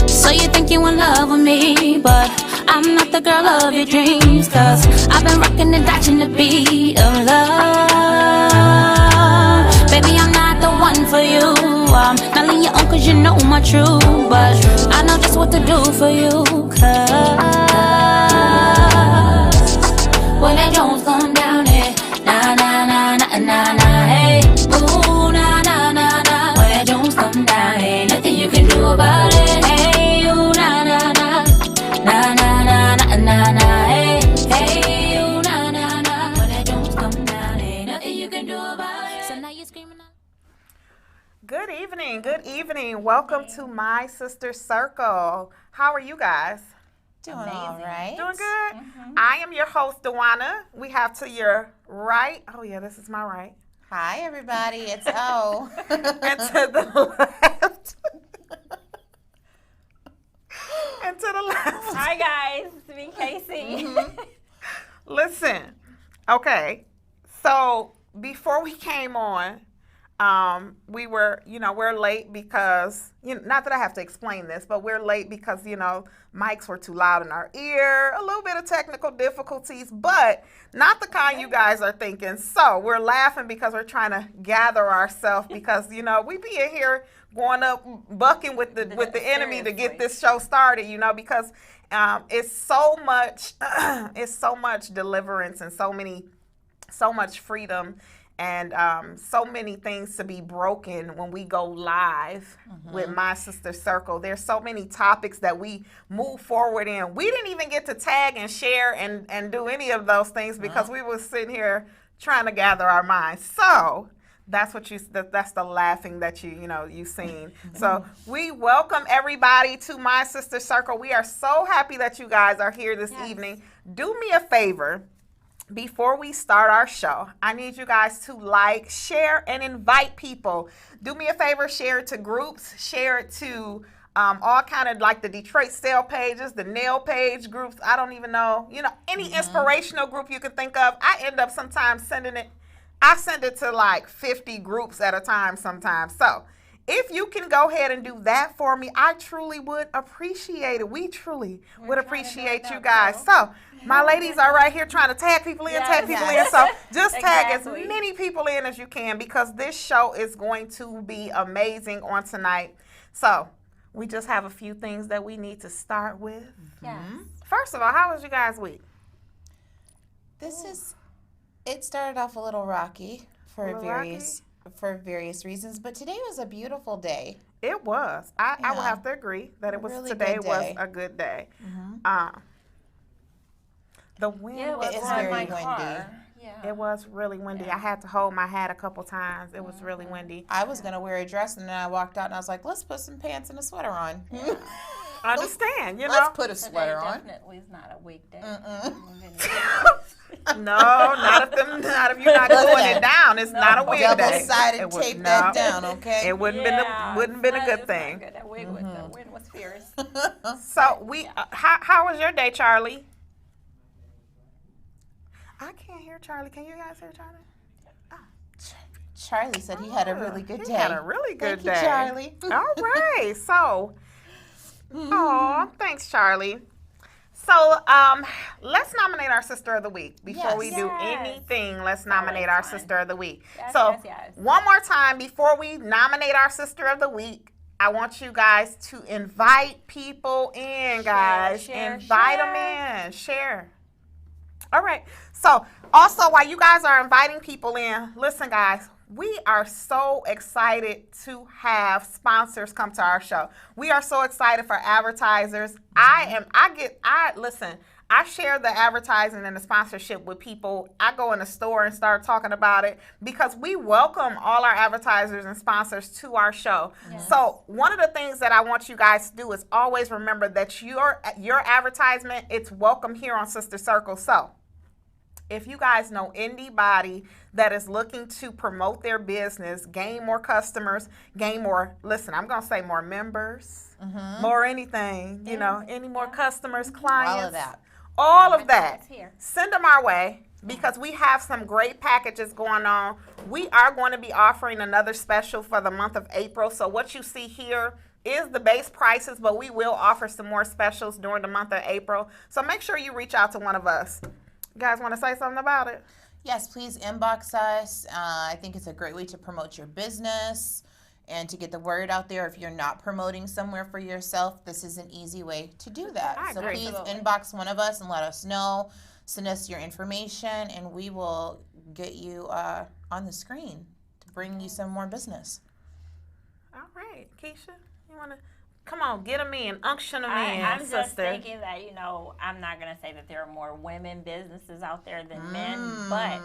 So you think you in love with me, but I'm not the girl of your dreams. Cause I've been rocking and dodging the beat of love. Baby, I'm not the one for you. I'm not letting you on cause you know my truth. But I know just what to do for you. Cause when that Jones come down, eh, na na na na na na, hey, ooh, na na na na. When that Jones come down, ain't nothing you can do about it. Hey, ooh, na na na na na na na na na, hey, hey, ooh, na na na. When that Jones come down, ain't nothing you can do about it. So now you're screaming. Good evening. Good evening. Welcome to My Sister Circle. How are you guys? Doing all right. Doing good? Mm-hmm. I am your host, Dewana. We have to your right. Oh, yeah, this is my right. Hi, everybody. It's O. And to the left. And to the left. Hi, guys. It's me, Casey. Mm-hmm. Listen. Okay. So before we came on, we were, we're late because, not that I have to explain this, but we're late because, mics were too loud in our ear, a little bit of technical difficulties, but not the kind you guys are thinking. So we're laughing because we're trying to gather ourselves because, we be in here going up, bucking with the enemy to get this show started, because it's so much, it's so much deliverance and so much freedom. And so many things to be broken when we go live with My Sister Circle. There's so many topics that we move forward in. We didn't even get to tag and share and do any of those things because we were sitting here trying to gather our minds. So that's that's the laughing that you've seen. So we welcome everybody to My Sister Circle. We are so happy that you guys are here this evening. Do me a favor. Before we start our show, I need you guys to like, share, and invite people. Do me a favor, share it to groups, share it to all kind of like the Detroit Sale pages, the nail page groups. I don't even know, any inspirational group you can think of. I end up sometimes sending it. I send it to like 50 groups at a time sometimes. So if you can go ahead and do that for me, I truly would appreciate it. We truly would appreciate you guys. So my ladies are right here trying to tag people in, So just tag as many people in as you can because this show is going to be amazing on tonight. So we just have a few things that we need to start with. Yes. First of all, how was you guys' week? It started off a little rocky for various reasons, but today was a beautiful day. It was. I will have to agree that it was really today good was day. a good day. The wind It is very windy. Yeah. It was really windy. I had to hold my hat a couple times. It was really windy. I was going to wear a dress, and then I walked out, and I was like, let's put some pants and a sweater on. I understand, Let's put a sweater on. Definitely is not a weekday. No, not if you're not going it down. It's not a wig day. Double-sided tape that down, okay? It wouldn't been a good thing. Good. That wig was, the wind was fierce. So how was your day, Charlie? I can't hear Charlie. Can you guys hear Charlie? Charlie said he had a really good day. He had a really good day. Thank you, Charlie. All right. So, thanks, Charlie. So, let's nominate our Sister of the Week. Before we do anything, let's nominate our Sister of the Week. Yes. One more time, before we nominate our Sister of the Week, I want you guys to invite people in, guys. Invite them in. Share. All right. So, also, while you guys are inviting people in, listen, guys, we are so excited to have sponsors come to our show. We are so excited for advertisers. Listen, I share the advertising and the sponsorship with people. I go in the store and start talking about it because we welcome all our advertisers and sponsors to our show. Yes. So one of the things that I want you guys to do is always remember that your advertisement, it's welcome here on Sister Circle. So if you guys know anybody that is looking to promote their business, gain more customers, gain more, listen, I'm going to say more members, more anything, any more customers, clients. All of that. All of that. Send them our way. because we have some great packages going on. We are going to be offering another special for the month of April. So what you see here is the base prices, but we will offer some more specials during the month of April. So make sure you reach out to one of us. You guys want to say something about it? Yes, please inbox us. I think it's a great way to promote your business and to get the word out there. If you're not promoting somewhere for yourself, this is an easy way to do that. I So agree. please Absolutely. inbox one of us and let us know. Send us your information, and we will get you on the screen to bring you some more business. All right, Keisha, you want to come on, get them in, unction them in, I'm sister. just thinking that, I'm not going to say that there are more women businesses out there than men, but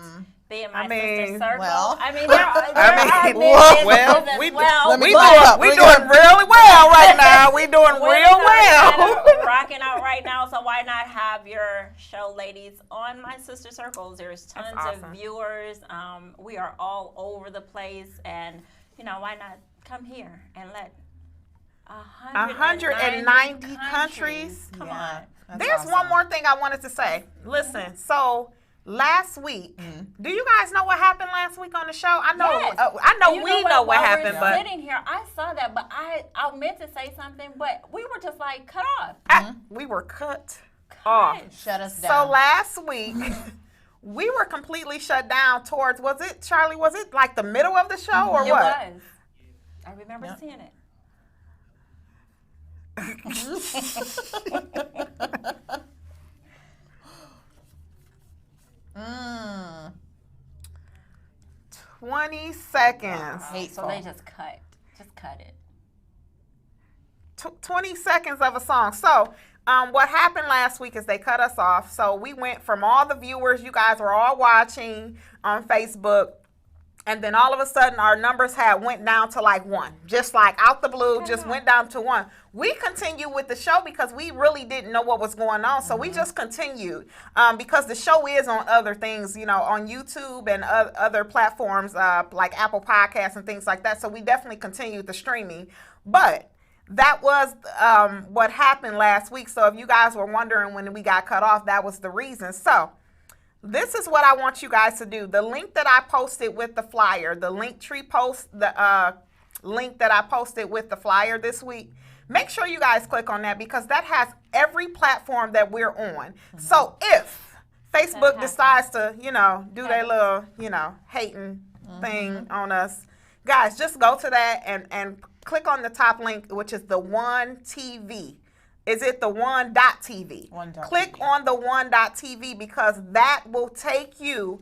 being my sister circle, well. there are men well, businesses we as well. Let me we go up. we We're doing gonna- really well right now. We doing Women real are kind well. of rocking out right now, so why not have your show, ladies, on my sister circles? There's tons awesome. of viewers. We are all over the place, and why not come here and let 190 countries. Come Yeah, on. that's There's awesome. one more thing I wanted to say. Listen, so last week, do you guys know what happened last week on the show? I know, Yes. I know You we know what while happened, we're but sitting here, I saw that, but I meant to say something, but we were just like cut off. we were cut off. Shut us So down. last week, we were completely shut down towards, was it, Charlie, was it like the middle of the show or It what? was. I remember seeing it. Mm. 20 seconds. Hateful. So they just cut it. 20 seconds of a song. So, what happened last week is they cut us off. So we went from all the viewers, you guys were all watching on Facebook, and then all of a sudden our numbers went down to like 1. Just like out the blue, just went down to 1. We continued with the show because we really didn't know what was going on. So we just continued because the show is on other things, on YouTube and other platforms like Apple Podcasts and things like that. So we definitely continued the streaming. But that was what happened last week. So if you guys were wondering when we got cut off, that was the reason. So this is what I want you guys to do. The link that I posted with the flyer, the Linktree post, the link that I posted with the flyer this week, make sure you guys click on that because that has every platform that we're on. So if Facebook decides to, do their little, hating thing on us, guys, just go to that and click on the top link, which is the One TV. Is it the one.tv? Click on the one.tv because that will take you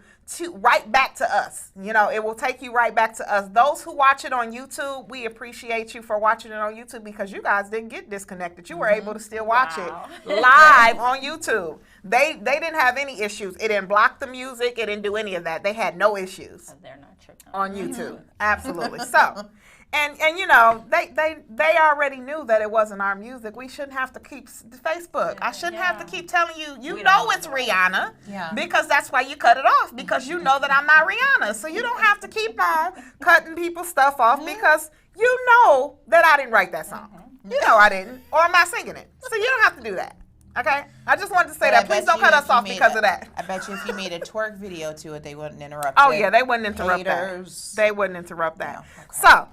right back to us. It will take you right back to us. Those who watch it on YouTube, we appreciate you for watching it on YouTube because you guys didn't get disconnected. You were able to still watch it live on YouTube. They didn't have any issues. It didn't block the music. It didn't do any of that. They had no issues They're not tripping. on YouTube. Absolutely. So, and they already knew that it wasn't our music. We shouldn't have to keep Facebook. I shouldn't have to keep telling you. You know it's Rihanna. Yeah. Because that's why you cut it off. Because you know that I'm not Rihanna. So you don't have to keep on cutting people's stuff off because you know that I didn't write that song. You know I didn't, or I'm not singing it. So you don't have to do that. Okay? I just wanted to say But that. I Please bet don't you cut if us you off made because of that. I bet you if you made a twerk video to it, they wouldn't interrupt Oh it. yeah, they wouldn't interrupt Haters. that. They wouldn't interrupt that. No, okay. So,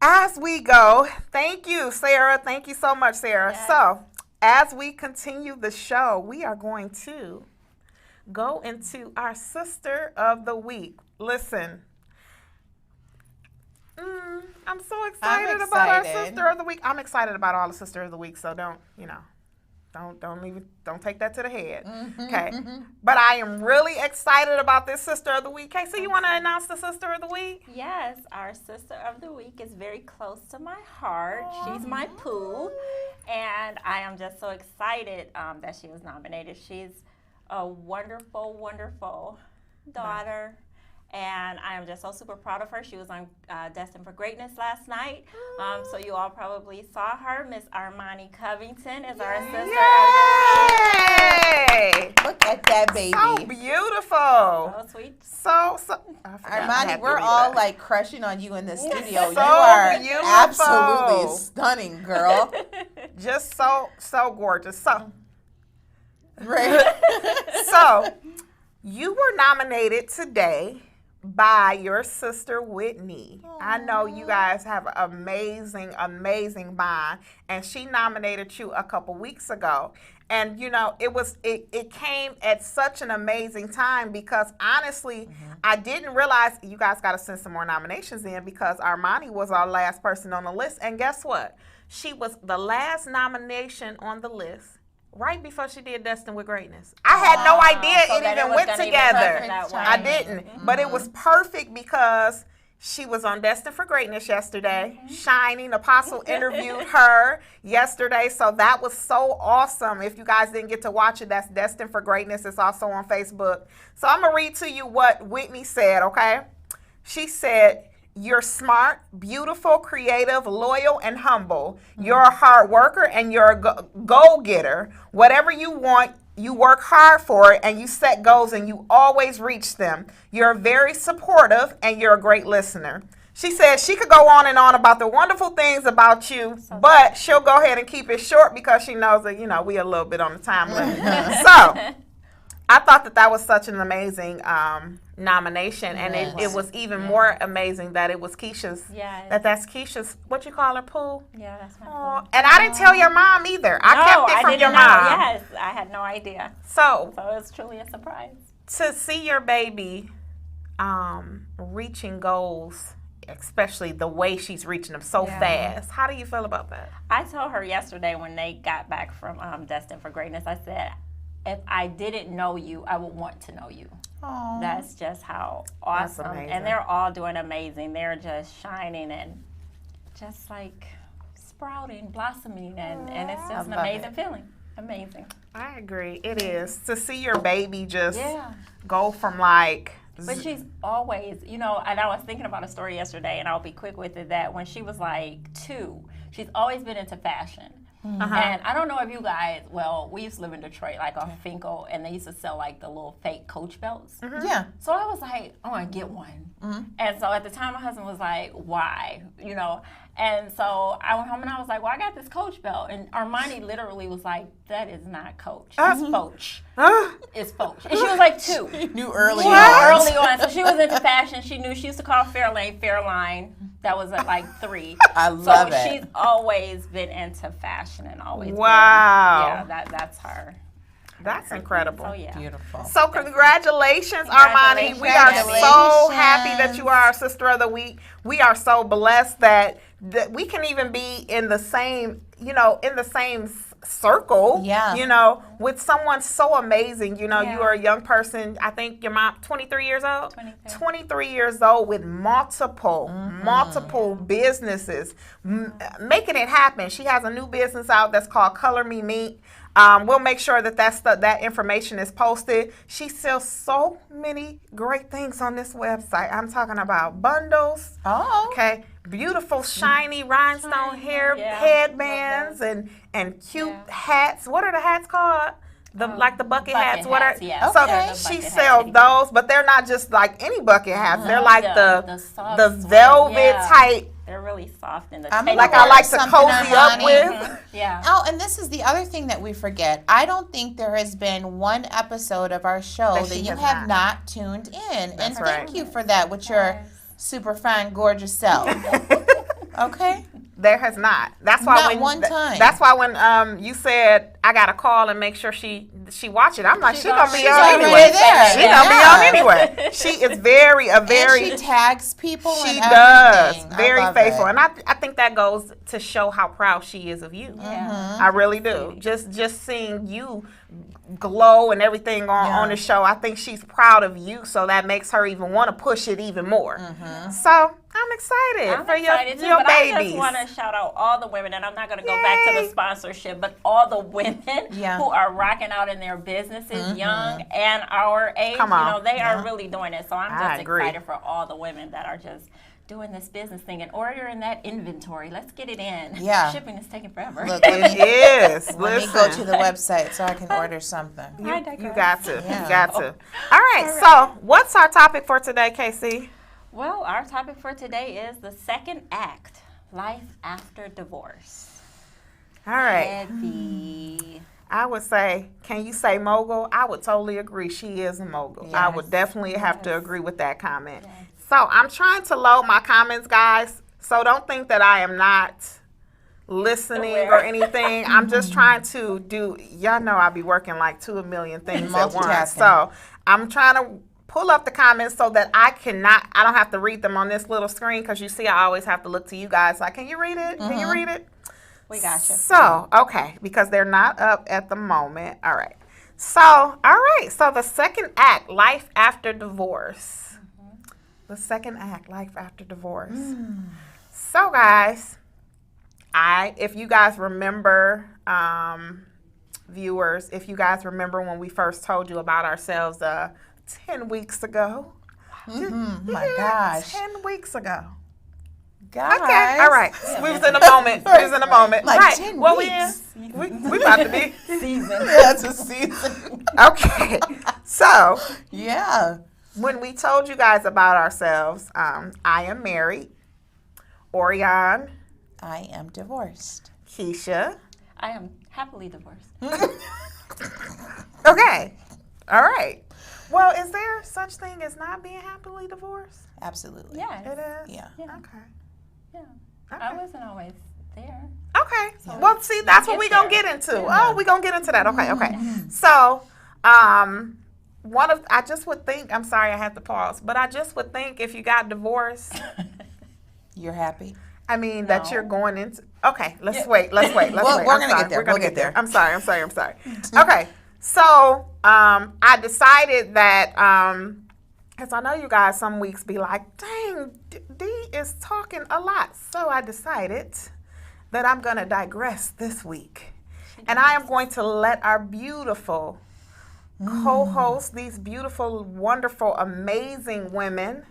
as we go, thank you, Sarah. Thank you so much, Sarah. Yes. So, as we continue the show, we are going to go into our Sister of the Week. Listen, I'm so excited about our excited. Sister of the Week. I'm excited about all the Sister of the Week, so don't take that to the head. Okay. But I am really excited about this Sister of the Week. Casey, you want to announce the Sister of the Week? Yes, our Sister of the Week is very close to my heart. She's my poo, and I am just so excited that she was nominated. She's a wonderful, wonderful daughter, and I am just so super proud of her. She was on Destined for Greatness last night, so you all probably saw her. Miss Armani Covington is our Sister of Yay! Look at that baby. So beautiful. the Week. So sweet. So I forgot I had Armani, to we're read all that. like crushing on you in the studio. So You are beautiful. absolutely stunning, girl. Just so gorgeous. So Right. so You were nominated today by your sister Whitney. I know you guys have an amazing bond, and she nominated you a couple weeks ago. And you know, it came at such an amazing time because honestly, I didn't realize you guys got to send some more nominations in because Armani was our last person on the list. And guess what? She was the last nomination on the list right before she did Destined with Greatness. I had no idea So it that even was went gonna even together. happen that way. I didn't. But it was perfect because she was on Destined for Greatness yesterday. Shining Apostle interviewed her yesterday. So that was so awesome. If you guys didn't get to watch it, that's Destined for Greatness. It's also on Facebook. So I'm going to read to you what Whitney said, okay? She said, "You're smart, beautiful, creative, loyal, and humble. You're a hard worker and you're a goal-getter. Whatever you want, you work hard for it and you set goals and you always reach them. You're very supportive and you're a great listener." She said she could go on and on about the wonderful things about you, but she'll go ahead and keep it short because she knows that, you know, we a little bit on the time limit. So I thought that was such an amazing nomination, and it was even more amazing that it was Keisha's. Yes. That's Keisha's. What you call her, Pooh? Yeah, that's my Oh, pool. and I didn't tell your mom either. I kept it from didn't your know. mom. Yes, I had no idea. So So it was truly a surprise. to see your baby reaching goals, especially the way she's reaching them so fast, how do you feel about that? I told her yesterday when they got back from Destined for Greatness, I said, if I didn't know you, I would want to know you. Aw. That's just how awesome. amazing. And they're all doing amazing. They're just shining and just like sprouting, blossoming, and it's just an love amazing it. feeling. Amazing. I agree. It is. To see your baby just Yeah. go from like But she's always, you know, and I was thinking about a story yesterday, and I'll be quick with it, that when she was like 2, she's always been into fashion. And I don't know if you guys, well, we used to live in Detroit, like on Finkel, and they used to sell like the little fake Coach belts. Yeah. So I was like, I want to get one. And so at the time, my husband was like, why? You know? And so I went home and I was like, well, I got this Coach belt. And Armani literally was like, that is not Coach. It's Foch. It's Foch. And she was like 2. Knew early Early on. So she was into fashion. She knew she used to call Fairlane Fairline. That was at like 3. I love so it. she's always been into fashion and always Wow. been, that's her. That's incredible. So yeah. Beautiful. So congratulations, Armani. We are so Congratulations. happy that you are our Sister of the Week. We are so blessed that we can even be in the same, you know, in the same circle, Yeah. you know, with someone so amazing. You know, Yeah. you are a young person. I think your mom, 23 years old? 23. 23 years old with multiple businesses, making it happen. She has a new business out that's called Color Me Meat. We'll make sure that that information is posted. She sells so many great things on this website. I'm talking about bundles, Oh. okay, beautiful shiny rhinestone hair yeah. headbands and cute hats. What are the hats called? Like the bucket hats. What are hats, yeah. so Okay. she Bucket sells hats. those, but they're not just like any bucket hats. They're like The soft the ones, velvet yeah. type. They're really soft in the I'm taste. gonna Like I order like to something, cozy up Armani. with. Yeah. Oh, and this is the other thing that we forget. I don't think there has been one episode of our show That that she you has have not tuned in. And That's thank right. you for that with your super fine, gorgeous self. Okay? There has not. That's why Not when one time. That's why when you said I gotta call and make sure she watch it. I'm like, she gonna be She's on already anyway. there. She Yeah. gonna be on anyway. She is very And she tags people she and does everything. I very love faithful, it. and I think that goes to show how proud she is of you. Yeah. I really do. Just seeing you glow and everything on the show, I think she's proud of you, so that makes her even want to push it even more. So I'm excited I'm for excited too, your but I babies. just want to shout out all the women, and I'm not going to go back to Yay. the sponsorship, but all the women Yeah. who are rocking out in their businesses, young and our age. Come on. You know, they are really doing it. So I'm I just agree. excited for all the women that are just doing this business thing and ordering that inventory. Let's get it in. Yeah. Shipping is taking forever. Look, let me, Yes, let me go to the website so I can order something. I You digress. got to. Yeah. You got to. All right. So, what's our topic for today, Casey? Well, our topic for today is the second act, life after divorce. All right. Heavy. I would say, can you say mogul? I would totally agree. She is a mogul. I would Yes. definitely have to Yes. agree with that comment. Yes. So I'm trying to load my comments, guys. So don't think that I am not listening Aware. or anything. I'm just trying to do, y'all know I be working like 2 million things at once. Multitasking. So I'm trying to pull up the comments so that I don't have to read them on this little screen, because you see I always have to look to you guys like, can you read it? Can you read it? We got you. So, okay, because they're not up at the moment. All right. So, all right. So the second act, life after divorce. The second act, life after divorce. So, guys, if you guys remember, viewers, if you guys remember when we first told you about ourselves 10 weeks ago. My gosh. 10 weeks ago. Guys. Okay, all right. We was in a moment. We was in a moment. Like right. 10 What weeks. we about to be. Season. That's a season. Okay. So, Yeah. when we told you guys about ourselves, I am married. Orion, I am divorced. Keisha. I am happily divorced. Okay. All right. Well, is there such thing as not being happily divorced? Absolutely. Yes. It is? Yeah. Yeah. Okay. Yeah. Okay. I wasn't always there. Okay. Well, see, that's what get we're going to there. get into. Oh, we're going to get into that. Okay, okay. So, I just would think, I'm sorry I had to pause, but I just would think if you got divorced, You're happy? I mean, that No. you're going into, okay, let's wait. We're We're gonna get there. We're going We'll to get there. I'm sorry. Okay. So, I decided that, because I know you guys some weeks be like, dang, D is talking a lot. So I decided that I'm going to digress this week. And I am going to let our beautiful co-hosts, these beautiful, wonderful, amazing women,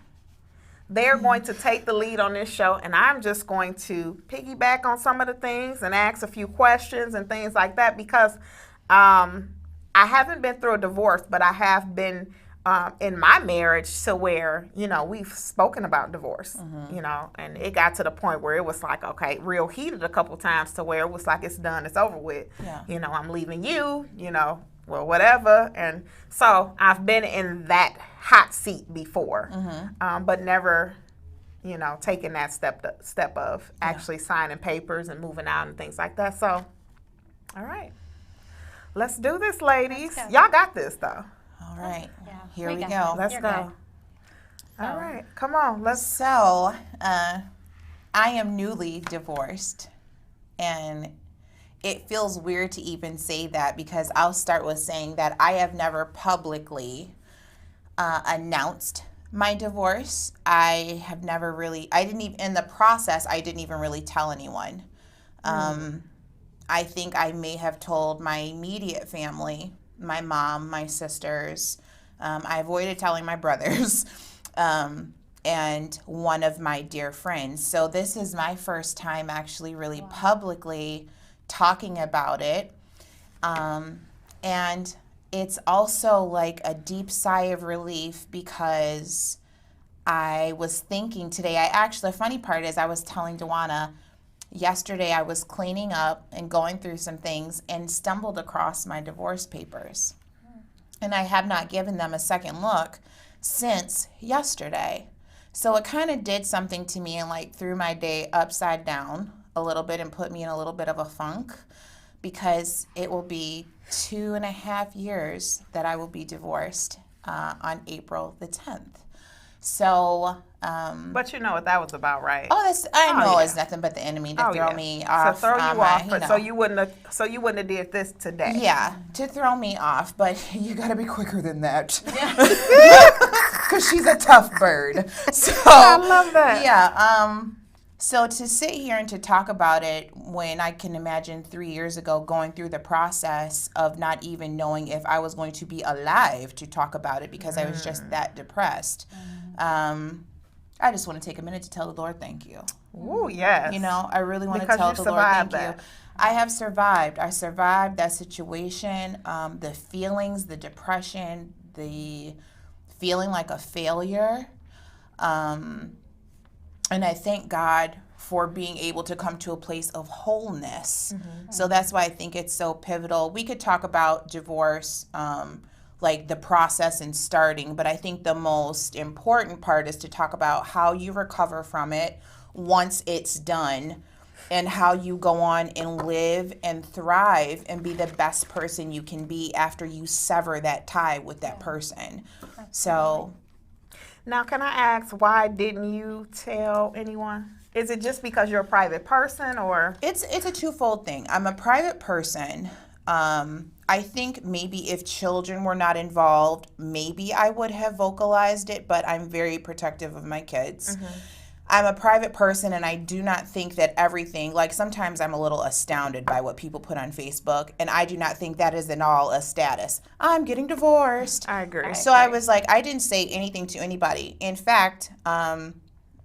they're going to take the lead on this show. And I'm just going to piggyback on some of the things and ask a few questions and things like that, because I haven't been through a divorce, but I have been in my marriage to where, we've spoken about divorce, and it got to the point where it was like, okay, real heated a couple times to where it was like, it's done, it's over with. Yeah. I'm leaving you, well, whatever. And so I've been in that hot seat before, but never, taking that step of actually signing papers and moving out and things like that. So, all right. Let's do this, ladies. Let's go. Y'all got this, though. All right. Yeah, Here we we got go. Let's You're go. good. All right. Come on. Let's. So, I am newly divorced, and it feels weird to even say that, because I'll start with saying that I have never publicly announced my divorce. I have never really, in the process, I didn't even really tell anyone. I think I may have told my immediate family, my mom, my sisters. I avoided telling my brothers. And one of my dear friends. So this is my first time actually really publicly talking about it. And it's also like a deep sigh of relief, because I was thinking today, the funny part is I was telling Dewana, yesterday I was cleaning up and going through some things and stumbled across my divorce papers. And I have not given them a second look since yesterday. So it kind of did something to me and like threw my day upside down a little bit and put me in a little bit of a funk, because it will be 2.5 years that I will be divorced on April the 10th. So, But you know what that was about, right? I know yeah. it's nothing but the enemy to throw me To off. throw you off, but know. so you wouldn't have did this today. Yeah, to throw me off, but you got to be quicker than that. Because she's a tough bird. So I love that. Yeah. So to sit here and to talk about it, when I can imagine 3 years ago going through the process of not even knowing if I was going to be alive to talk about it, because I was just that depressed. I just want to take a minute to tell the Lord thank you. Ooh, yes. I really want Because to tell you the Lord thank survived you. I have survived. I survived that situation, the feelings, the depression, the feeling like a failure. And I thank God for being able to come to a place of wholeness. So that's why I think it's so pivotal. We could talk about divorce, like the process and starting, but I think the most important part is to talk about how you recover from it once it's done, and how you go on and live and thrive and be the best person you can be after you sever that tie with that person. So Now, can I ask, why didn't you tell anyone? Is it just because you're a private person, or? it's a twofold thing. I'm a private person. I think maybe if children were not involved, maybe I would have vocalized it, but I'm very protective of my kids. I'm a private person, and I do not think that everything, like sometimes I'm a little astounded by what people put on Facebook, and I do not think that is in all a status. I'm getting divorced. I agree. So I was like, I didn't say anything to anybody. In fact,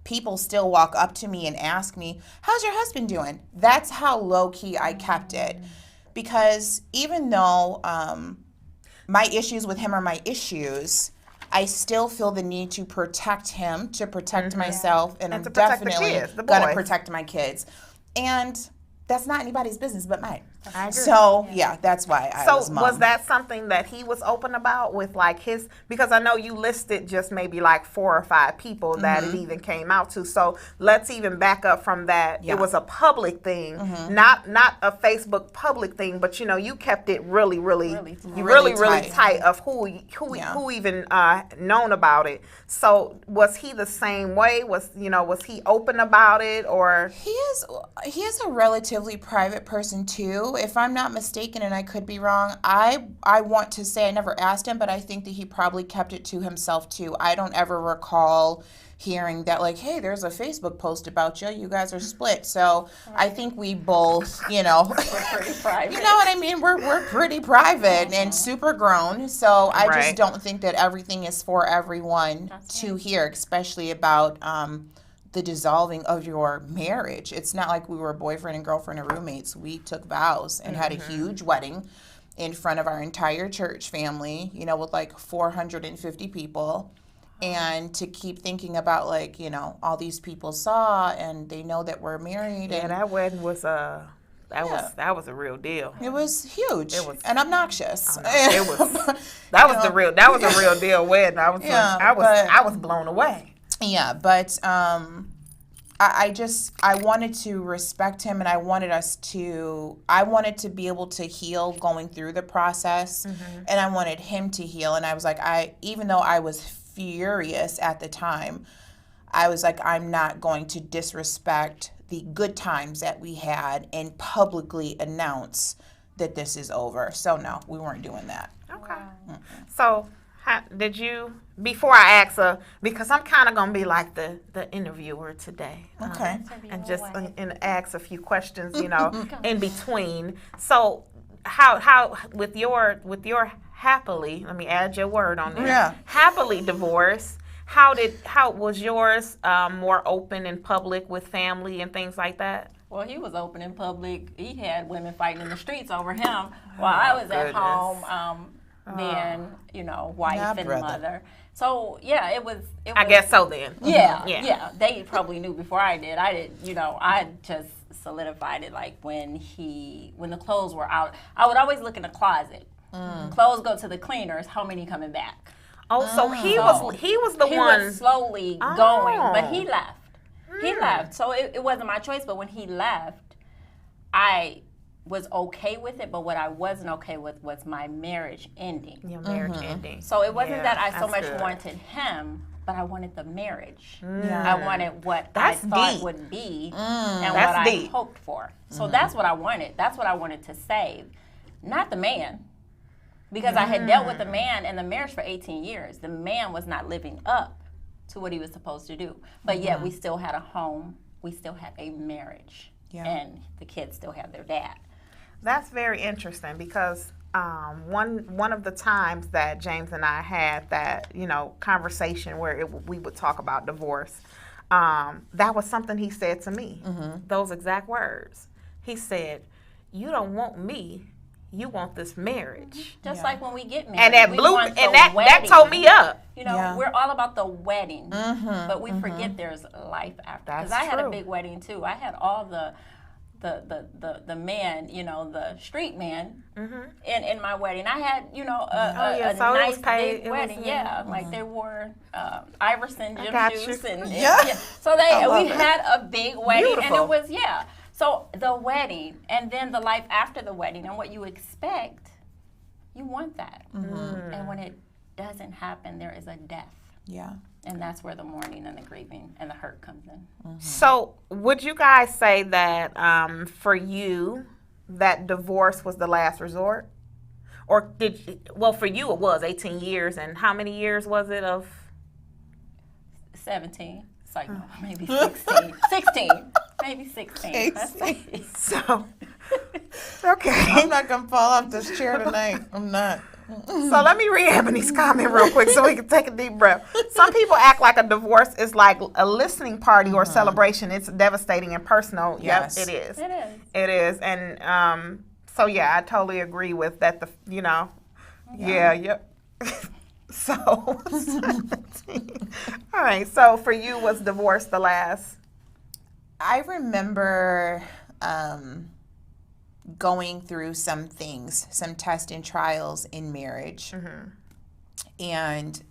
people still walk up to me and ask me, how's your husband doing? That's how low key I kept it. Because even though my issues with him are my issues, I still feel the need to protect him, to protect myself, and I'm to protect the definitely kids, the going to boys. protect my kids. And that's not anybody's business but mine. I agree. So, yeah, that's why I was So mom. was that something that he was open about with like his, because I know you listed just maybe like 4 or 5 people that it even came out to. So let's even back up from that. Yeah. It was a public thing, not a Facebook public thing, but you know, you kept it really tight of who even known about it. So was he the same way? Was he open about it, or? He is a relatively private person too. If I'm not mistaken, and I could be wrong, I want to say I never asked him, but I think that he probably kept it to himself too. I don't ever recall hearing that, like, hey, there's a Facebook post about you. You guys are split. So I think we both, We're pretty private. you know what I mean? We're pretty private and super grown. So I Right. just don't think that everything is for everyone to hear, especially about the dissolving of your marriage. It's not like we were boyfriend and girlfriend and roommates. We took vows and had a huge wedding in front of our entire church family, with like 450 people. And to keep thinking about, like, all these people saw and they know that we're married. Yeah, And that wedding was that was a real deal. it was huge It was- and obnoxious. It was that was a real deal wedding. I was blown away. Yeah, but I wanted to respect him, and I wanted to be able to heal going through the process, and I wanted him to heal. And I was like, even though I was furious at the time, I was like, I'm not going to disrespect the good times that we had and publicly announce that this is over. So no, we weren't doing that. Okay. So, did you, before I ask her, because I'm kind of gonna be like the interviewer today, Okay. and just and ask a few questions, in between. So, how with your happily, let me add your word on there. Yeah. Happily divorced. How was yours more open in public with family and things like that? Well, he was open in public. He had women fighting in the streets over him while I was at home, being, wife Yeah, and brother. mother. So yeah, it was. I guess so then. Yeah. They probably knew before I did. I just solidified it like when the clothes were out. I would always look in the closet. Clothes go to the cleaners. How many coming back? Oh, so he was the He one. was slowly going, but he left. He left. So it wasn't my choice, but when he left, I was okay with it, but what I wasn't okay with was my marriage ending. Your marriage ending. So it wasn't Yeah, that I so that's much good. wanted him, but I wanted the marriage. Yeah. I wanted what That's I thought deep. would be and That's what deep. I hoped for. So that's what I wanted. That's what I wanted to save, not the man. Because I had dealt with the man in the marriage for 18 years. The man was not living up to what he was supposed to do. But yet we still had a home. We still had a marriage. Yeah. And the kids still have their dad. That's very interesting because one of the times that James and I had that conversation where we would talk about divorce, that was something he said to me. Those exact words. He said, "You don't want me. you want this marriage. Just Yeah. like when we get married. And that we blew, want and the that wedding. told me up. You know, Yeah. we're all about the wedding, but we mhm. forget there's life after. That's Because I had true. a big wedding too. I had all the men, you know, the street men in my wedding. I had, you know, a so it was nice paid- big it was, wedding. Yeah, like they wore Iverson gym got shoes you. and Yeah. So I love we it. had a big wedding, and Beautiful. it was So the wedding, and then the life after the wedding, and what you expect, you want that. And when it doesn't happen, there is a death. Yeah. And that's where the mourning and the grieving and the hurt comes in. So, would you guys say that for you, that divorce was the last resort? Or for you, it was 18 years, and how many years was it of? 17. It's like, no, maybe 16. 16. Maybe 16. Let's say. So, okay. I'm not gonna fall off this chair tonight. I'm not. So let me read Ebony's comment real quick so we can take a deep breath. Some people act like a divorce is like a listening party or celebration. It's devastating and personal. Yes. Yep, it is. It is. It is. And so, yeah, I totally agree with that. Yep. So, all right. So for you, was divorce the last? I remember going through some things, some tests and trials in marriage, and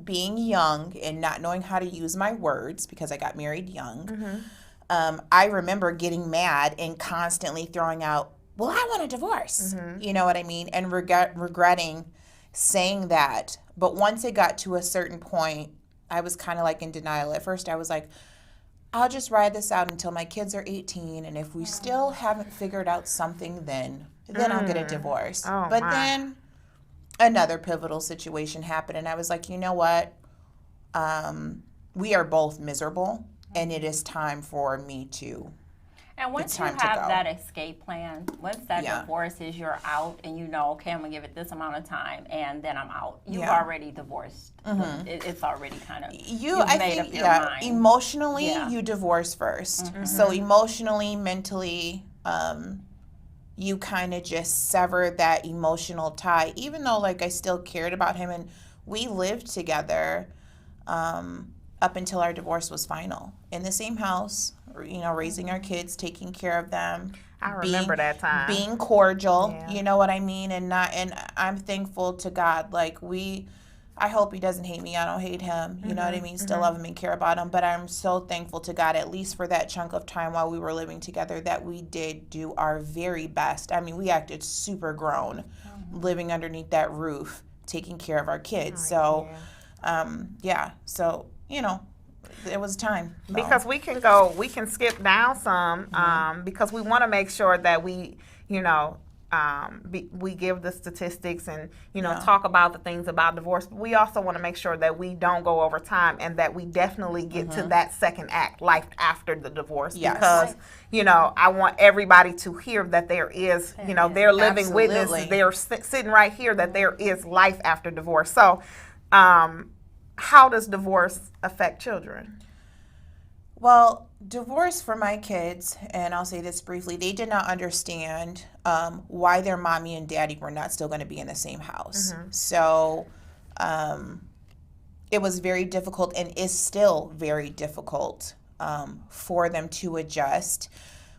being young and not knowing how to use my words because I got married young. I remember getting mad and constantly throwing out, "Well, I want a divorce." You know what I mean? And regretting saying that. But once it got to a certain point, I was kind of like in denial. At first, I was like, I'll just ride this out until my kids are 18, and if we still haven't figured out something, then I'll get a divorce. Oh, but my. then another pivotal situation happened, and I was like, you know what? We are both miserable, and it is time for me to. And once It's you time to have go. that escape plan, once that Yeah. divorce is, you're out, and you know, okay, I'm gonna give it this amount of time, and then I'm out. You've Yeah. already divorced. It's already kind of I you've made think, up your yeah, mind. emotionally, Yeah. you divorce 1st. So emotionally, mentally, you kind of just sever that emotional tie. Even though, like, I still cared about him, and we lived together up until our divorce was final in the same house. You know, raising our kids, taking care of them. I remember that time. Being cordial, Yeah. you know what I mean, and I'm thankful to God. Like I hope he doesn't hate me. I don't hate him. You know what I mean? Still love him and care about him. But I'm so thankful to God, at least for that chunk of time while we were living together, that we did do our very best. I mean, we acted super grown, living underneath that roof, taking care of our kids. So, So, you know, it was time. So. Because we can skip down some because we want to make sure that we, we give the statistics and, talk about the things about divorce. But we also want to make sure that we don't go over time and that we definitely get to that second act, life after the divorce. Yes. Because, I want everybody to hear that there is, they're living witness. Absolutely. They're sitting right here that there is life after divorce. So, how does divorce affect children? Well, divorce for my kids, and I'll say this briefly, they did not understand why their mommy and daddy were not still going to be in the same house. So it was very difficult and is still very difficult for them to adjust.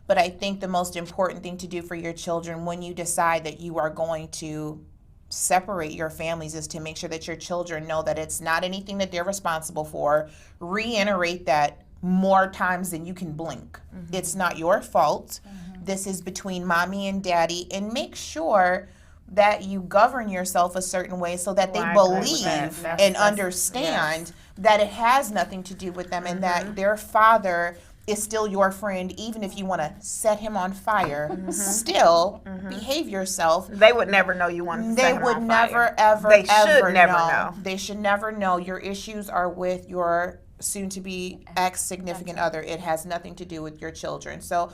But I think the most important thing to do for your children when you decide that you are going to separate your families is to make sure that your children know that it's not anything that they're responsible for. Reiterate that more times than you can blink. It's not your fault. This is between mommy and daddy, and make sure that you govern yourself a certain way so that they I agree with believe that. That's- and that's- understand that it has nothing to do with them and that their father is still your friend, even if you want to set him on fire. Still behave yourself. They would never know you wanted to They set her would on never, fire. ever, They should ever never know. know. They should never know. Your issues are with your soon-to-be ex-significant other. It has nothing to do with your children. So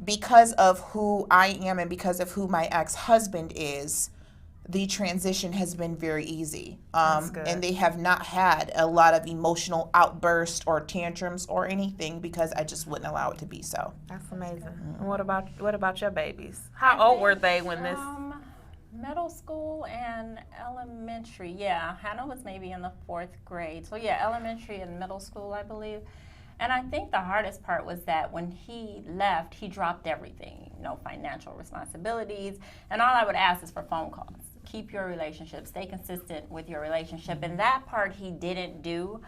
because of who I am and because of who my ex-husband is, the transition has been very easy. good. And they have not had a lot of emotional outbursts or tantrums or anything because I just wouldn't allow it to be so. That's amazing. And what about your babies? How old were they when this? middle school and elementary. Yeah, Hannah was maybe in the 4th grade. So yeah, elementary and middle school, I believe. And I think the hardest part was that when he left, he dropped everything, financial responsibilities. And all I would ask is for phone calls. Keep your relationship, stay consistent with your relationship. And that part he didn't do.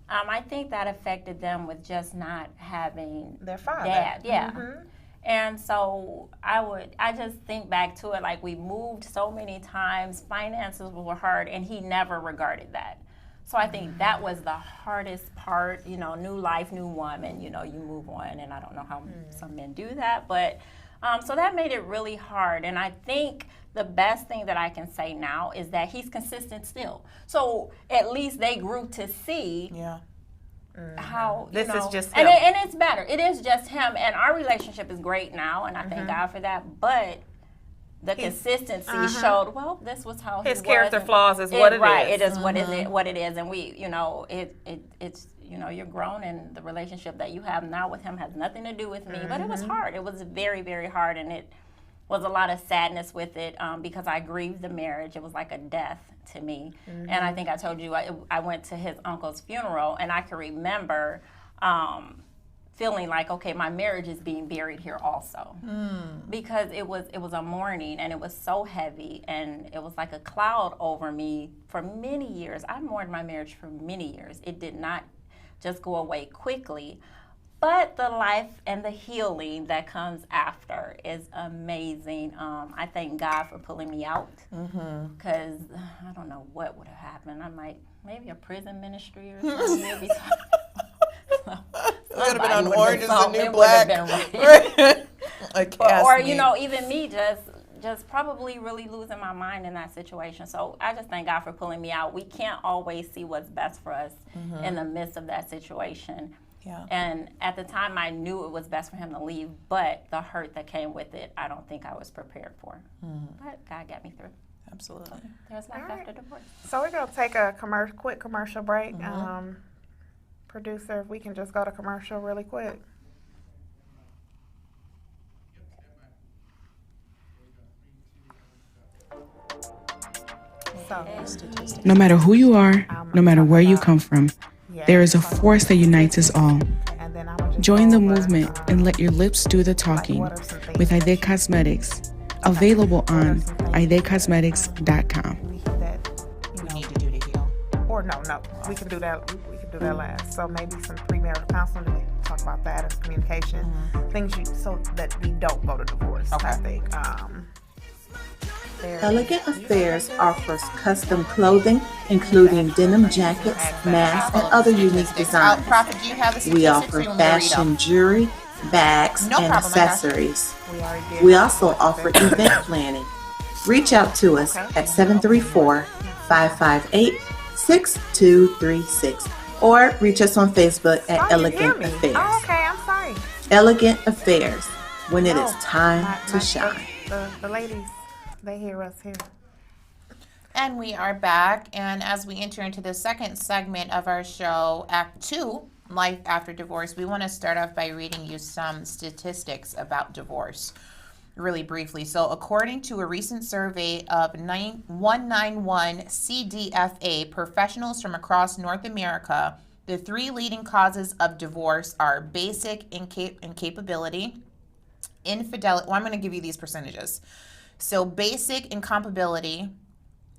I think that affected them with just not having Their father. dad. Yeah. Mhm. And so I just think back to it like we moved so many times, finances were hard, and he never regarded that. So I think that was the hardest part, new life, new woman, you move on, and I don't know how some men do that, but so that made it really hard. And I think the best thing that I can say now is that he's consistent still. So at least they grew to see Yeah. how This is just and, him. and it's better. It is just him, and our relationship is great now, and I thank God for that. But the consistency showed. Well, this was how His he character was, flaws is what it right, is. it is what it is, and we, it's you're grown, and the relationship that you have now with him has nothing to do with me. But it was hard. It was very, very hard, and it was a lot of sadness with it because I grieved the marriage. It was like a death to me. And I think I told you I went to his uncle's funeral, and I can remember feeling like, okay, my marriage is being buried here also, because it was a mourning, and it was so heavy, and it was like a cloud over me for many years. I mourned my marriage for many years. It did not just go away quickly. But the life and the healing that comes after is amazing. I thank God for pulling me out, because I don't know what would have happened. Maybe a prison ministry or something. Maybe It would have been on Somebody Orange is would've the New been- it Black. would've been right. Or Cass even me just probably really losing my mind in that situation. So I just thank God for pulling me out. We can't always see what's best for us in the midst of that situation. Yeah. And at the time, I knew it was best for him to leave, but the hurt that came with it, I don't think I was prepared for. But God got me through. Absolutely. There's life after divorce. So we're going to take a quick commercial break. Producer, if we can just go to commercial really quick. So, No matter who you are, no matter where you come from, there is a force that unites us all. and then I'm just Join the go over, movement and let your lips do the talking with Aide Cosmetics. Available on AideCosmetics.com. that, We need to do to heal. or no, we can do that. We can do that last. So maybe some premarital counseling. We can talk about that as communication, things so that we don't go to divorce. Okay. I think. Elegant Affairs offers custom clothing, including denim jackets, masks, and other unique designs. Prophet, do you have the We statistics, or offer you want me to read fashion them? jewelry, bags, No and problem, I got you. accessories. We already did. We also offer event planning. Reach out to us at 734-558-6236 or reach us on Facebook at Oh, you hear Elegant me? Affairs. Oh, okay, I'm sorry. Elegant Affairs, when it is No, time not- to not shine. The ladies, they hear us here. And we are back. And as we enter into the second segment of our show, Act 2, Life After Divorce, we want to start off by reading you some statistics about divorce, really briefly. So according to a recent survey of 191 CDFA professionals from across North America, the 3 leading causes of divorce are basic incapability, infidelity. Well, I'm going to give you these percentages. So basic incompatibility,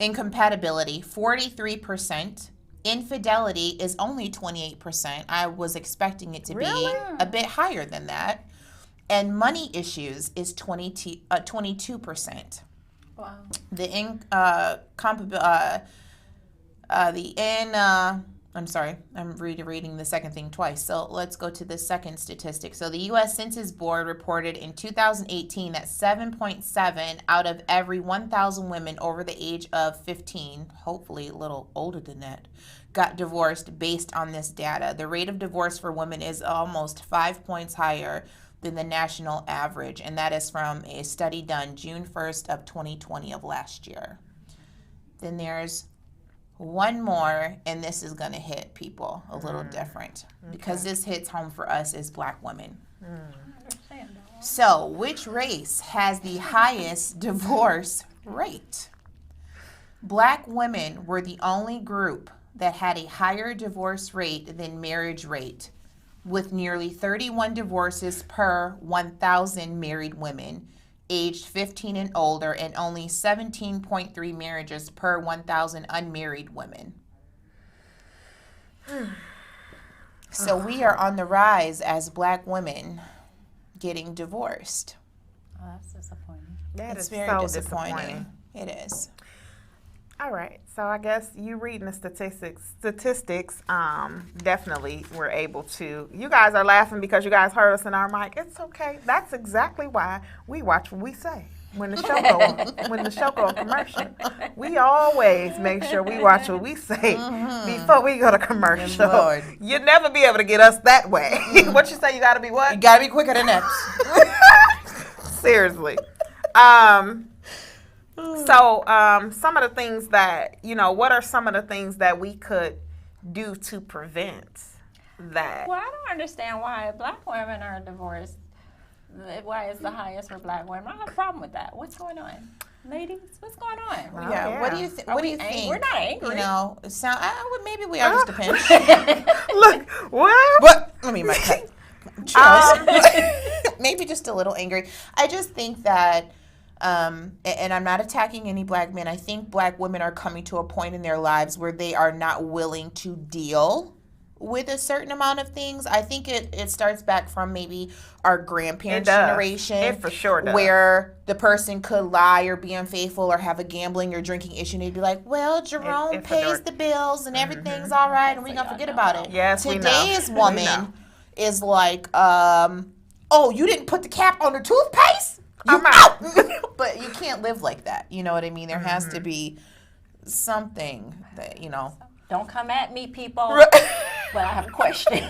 43%. Infidelity is only 28%. I was expecting it to Really? be a bit higher than that. And money issues is 22%. Wow. I'm sorry, I'm reading the second thing twice. So let's go to the second statistic. So the U.S. Census Board reported in 2018 that 7.7 out of every 1,000 women over the age of 15, hopefully a little older than that, got divorced based on this data. The rate of divorce for women is almost 5 points higher than the national average, and that is from a study done June 1st of 2020 of last year. Then there's one more, and this is going to hit people a little different because this hits home for us as Black women. So, which race has the highest divorce rate. Black women were the only group that had a higher divorce rate than marriage rate, with nearly 31 divorces per 1,000 married women aged 15 and older, and only 17.3 marriages per 1,000 unmarried women. So we are on the rise as Black women getting divorced. Oh, that's disappointing. That It's is very so disappointing. It is. All right, so I guess you reading the statistics, definitely we're able to. You guys are laughing because you guys heard us in our mic. It's okay. That's exactly why we watch what we say when the show go on, when the show go on commercial. We always make sure we watch what we say before we go to commercial. Lord. You'll never be able to get us that way. What you say? You got to be what? You gotta be quicker than that. Seriously. So, some of the things that, what are some of the things that we could do to prevent that? Well, I don't understand why Black women are divorced. Why it's the highest for Black women? I have a problem with that. What's going on? Ladies, what's going on? Well, Yeah. What do you yeah. What do you think? We're not angry. You know, maybe we are just a pinch. Look, what? But let me mic cut. Maybe just a little angry. I just think that, and I'm not attacking any Black men. I think Black women are coming to a point in their lives where they are not willing to deal with a certain amount of things. I think it starts back from maybe our grandparents' generation. It for sure does. Where the person could lie or be unfaithful or have a gambling or drinking issue, and they'd be like, well, Jerome It pays the bills and everything's all right, and we're going to forget about it. Yes, we know. Today's We know. woman is like, oh, you didn't put the cap on the toothpaste? You I'm out. But you can't live like that. You know what I mean? There has to be something that, Don't come at me, people. But I have a question.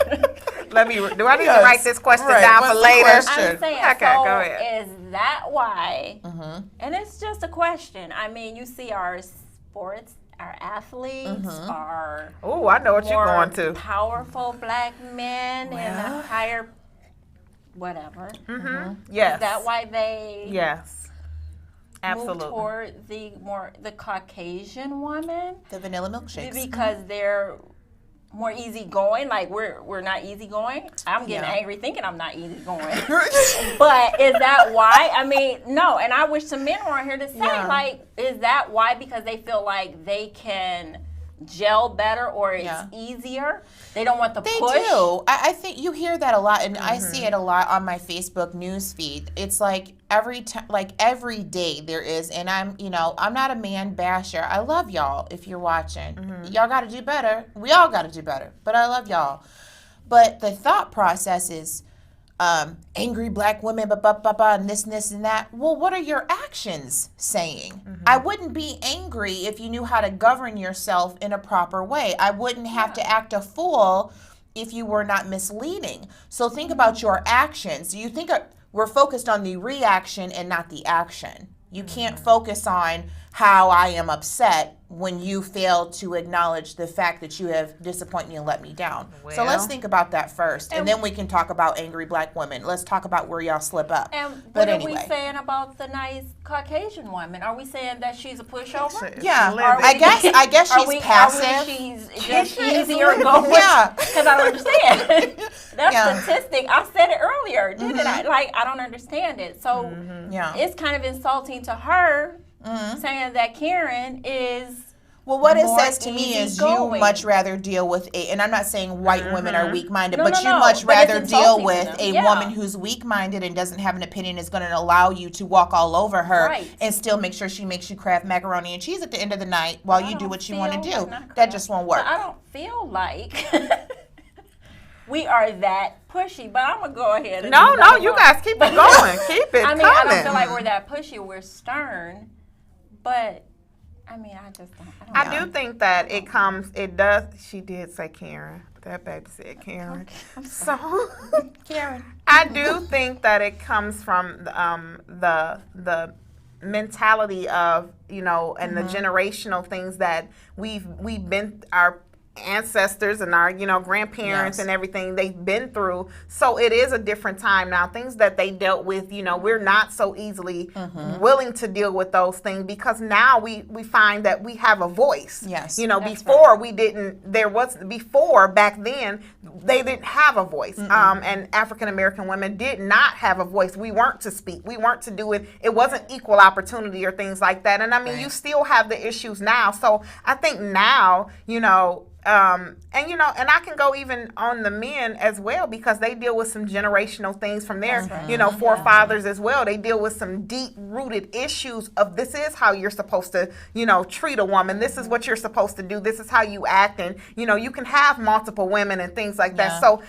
Do I need to write this question Right. down What's for the later? question? I'm saying, Okay, so go ahead. is that why? Mm-hmm. And it's just a question. I mean, you see our sports, our athletes, Mm-hmm. our Oh, I know what you're more going to. powerful Black men and a higher whatever. Yes. Is that why they Yes. Absolutely. move toward the Caucasian woman? The vanilla milkshakes. Because they're more easygoing. Like we're not easygoing. I'm getting Yeah. angry thinking I'm not easygoing. But is that why? I mean, no. And I wish some men were on here to say, like, is that why? Because they feel like they can gel better or it's easier. They don't want the They push. do. I think you hear that a lot, and I see it a lot on my Facebook news feed. It's like every day there is, and I'm not a man basher. I love y'all if you're watching. Y'all got to do better. We all got to do better. But I love y'all. But the thought process is angry Black women, and this and that. Well, what are your actions saying? I wouldn't be angry if you knew how to govern yourself in a proper way. I wouldn't have to act a fool if you were not misleading. So think about your actions. You think we're focused on the reaction and not the action. You can't focus on how I am upset when you fail to acknowledge the fact that you have disappointed me and let me down. So let's think about that first, and then we can talk about angry Black women. Let's talk about where y'all slip up. And But what are anyway. we saying about the nice Caucasian woman? Are we saying that she's a pushover? Yeah, Living. I guess Are she's we passive. she's just easier going? Yeah. Because I don't understand. That Yeah. statistic, I said it earlier, didn't I? Like, I don't understand it. So Yeah. it's kind of insulting to her saying that Karen is. Well, what it more says to me is you easygoing. much rather deal with and I'm not saying white women are weak-minded, No, but no, you no, much but it's rather deal insulting to with them. a Yeah. woman who's weak-minded and doesn't have an opinion is going to allow you to walk all over her Right. and still make sure she makes you Kraft macaroni and cheese at the end of the night while you do what you want to feel- do. not That Kraft, just won't work. but I don't feel like we are that pushy. But I'm gonna go ahead. And No, leave no, that you alone. guys keep it going. Keep it I mean, coming. I don't feel like we're that pushy. We're stern, but I mean, I just don't. I do think that it does. She did say Karen. That baby said Karen. So Karen. I do think that it comes from the mentality of and the generational things that we've been our ancestors and our, grandparents Yes. and everything they've been through. So it is a different time now. Things that they dealt with, we're not so easily willing to deal with those things because now we find that we have a voice. Yes. Before we didn't, before back then, they didn't have a voice. And African American women did not have a voice. We weren't to speak. We weren't to do it. It wasn't equal opportunity or things like that. And I mean, you still have the issues now. So I think now, and I can go even on the men as well because they deal with some generational things from their, forefathers as well. They deal with some deep-rooted issues of this is how you're supposed to, treat a woman. This is what you're supposed to do. This is how you act, and you can have multiple women and things like that. So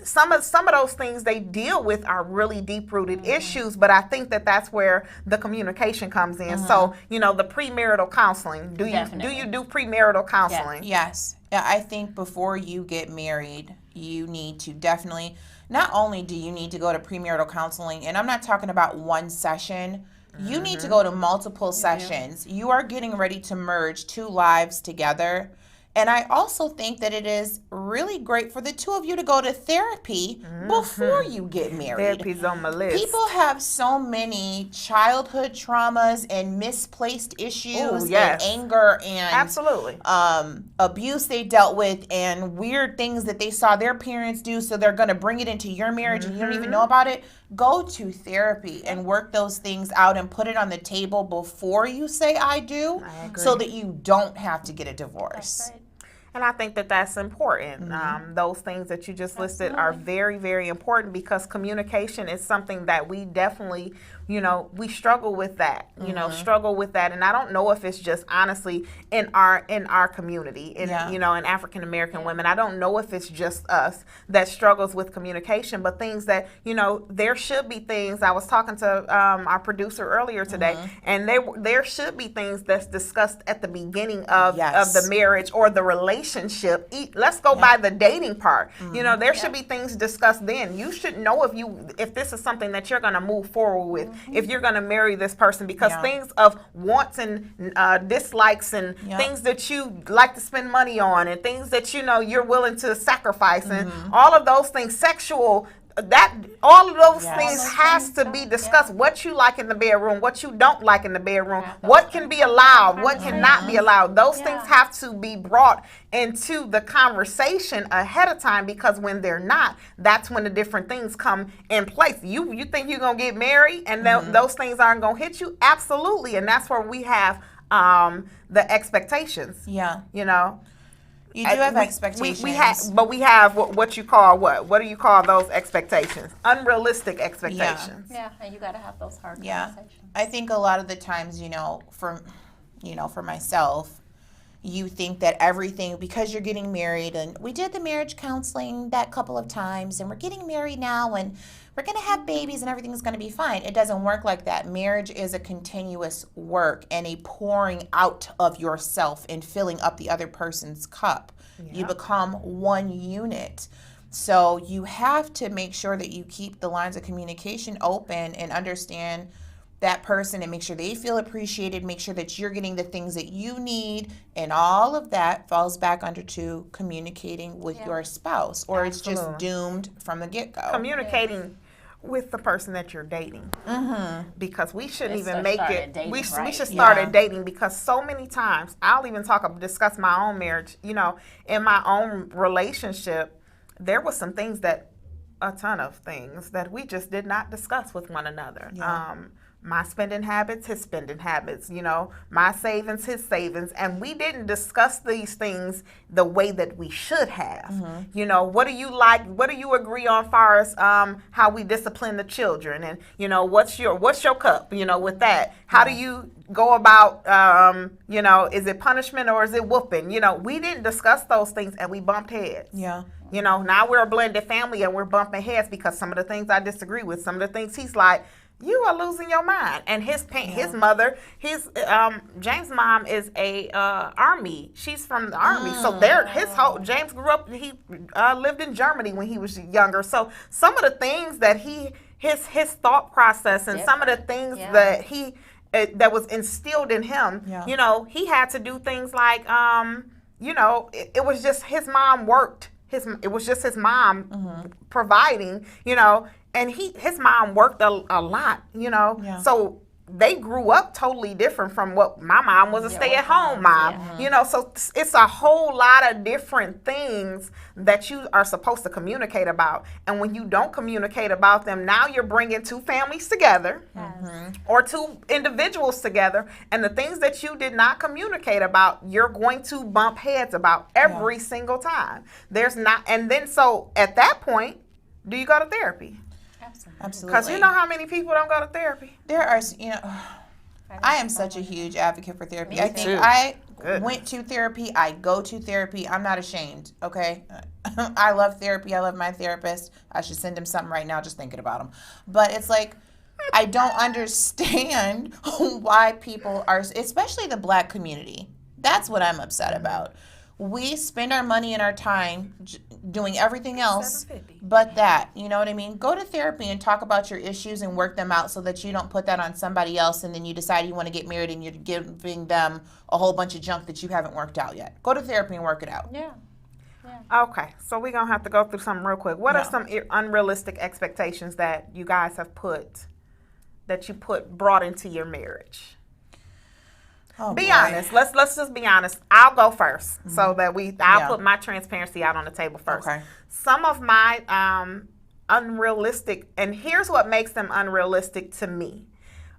some of those things they deal with are really deep-rooted issues. But I think that's where the communication comes in. So the premarital counseling. Do you do premarital counseling? Yes. Yeah, I think before you get married, you need to definitely, not only do you need to go to premarital counseling, and I'm not talking about one session, you need to go to multiple sessions. You are getting ready to merge two lives together. And I also think that it is really great for the two of you to go to therapy before you get married. Therapy's on my list. People have so many childhood traumas and misplaced issues and anger and absolutely abuse they dealt with and weird things that they saw their parents do, so they're going to bring it into your marriage and you don't even know about it. Go to therapy and work those things out and put it on the table before you say I do, so that you don't have to get a divorce. That's right. And I think that's important. Those things that you just listed are very, very important because communication is something that we definitely, we struggle with that, And I don't know if it's just honestly in our community, in African American women. I don't know if it's just us that struggles with communication, but things that, there should be things. I was talking to our producer earlier today, and there should be things that's discussed at the beginning of the marriage or the relationship. Let's go by the dating part. There should be things discussed then. You should know if this is something that you're going to move forward with, if you're going to marry this person, because things of wants and dislikes and things that you like to spend money on and things that you're willing to sacrifice and all of those things, sexual. All of those things has to be discussed. What you like in the bedroom, what you don't like in the bedroom, what can be allowed, what cannot be allowed. Those things have to be brought into the conversation ahead of time, because when they're not, that's when the different things come in place. You think you're gonna get married and those things aren't gonna hit you? Absolutely, and that's where we have the expectations. You do have expectations. We have what you call what? What do you call those expectations? Unrealistic expectations. Yeah, and you got to have those hard conversations. I think a lot of the times, for myself, you think that everything, because you're getting married, and we did the marriage counseling that couple of times, and we're getting married now, and we're going to have babies, and everything's going to be fine. It doesn't work like that. Marriage is a continuous work and a pouring out of yourself and filling up the other person's cup. You become one unit. So you have to make sure that you keep the lines of communication open and understand that person and make sure they feel appreciated, make sure that you're getting the things that you need, and all of that falls back under to communicating with your spouse, or it's just doomed from the get-go. Communicating with the person that you're dating, because we shouldn't even make it. We should start at dating, because so many times I'll even discuss my own marriage. In my own relationship, there was some things a ton of things that we just did not discuss with one another. My spending habits, his spending habits, my savings, his savings. And we didn't discuss these things the way that we should have. What do you like? What do you agree on as far as how we discipline the children? And, what's your cup, with that? How do you go about, is it punishment or is it whooping? We didn't discuss those things, and we bumped heads. Now we're a blended family and we're bumping heads because some of the things I disagree with, some of the things he's like, you are losing your mind. And his mother, James' mom is a army. She's from the army. So James grew up, he lived in Germany when he was younger. So some of the things that his thought process and some of the things that that was instilled in him, he had to do things like you know, it was just his mom worked. It was just his mom providing, you know, and his mom worked a lot, you know. Yeah. So they grew up totally different from what my mom was, a stay-at-home mom, you know. So it's a whole lot of different things that you are supposed to communicate about. And when you don't communicate about them, now you're bringing two families together or two individuals together. And the things that you did not communicate about, you're going to bump heads about every single time. There's not, and then so at that point, do you go to therapy? Absolutely. Because you know how many people don't go to therapy? There are, you know, I am such a huge advocate for therapy. I think too. I Good. went to therapy. I go to therapy. I'm not ashamed, okay? I love therapy. I love my therapist. I should send him something right now just thinking about him. But it's like, I don't understand why people are, especially the Black community. That's what I'm upset about. We spend our money and our time doing everything else but that. You know what I mean? Go to therapy and talk about your issues and work them out so that you don't put that on somebody else and then you decide you want to get married and you're giving them a whole bunch of junk that you haven't worked out yet. Go to therapy and work it out. Yeah. Okay, so we're going to have to go through something real quick. What are some unrealistic expectations that you guys have brought into your marriage? Oh, Be boy. honest. Let's just be honest. I'll go first so that I'll put my transparency out on the table first. Okay. Some of my unrealistic, and here's what makes them unrealistic to me.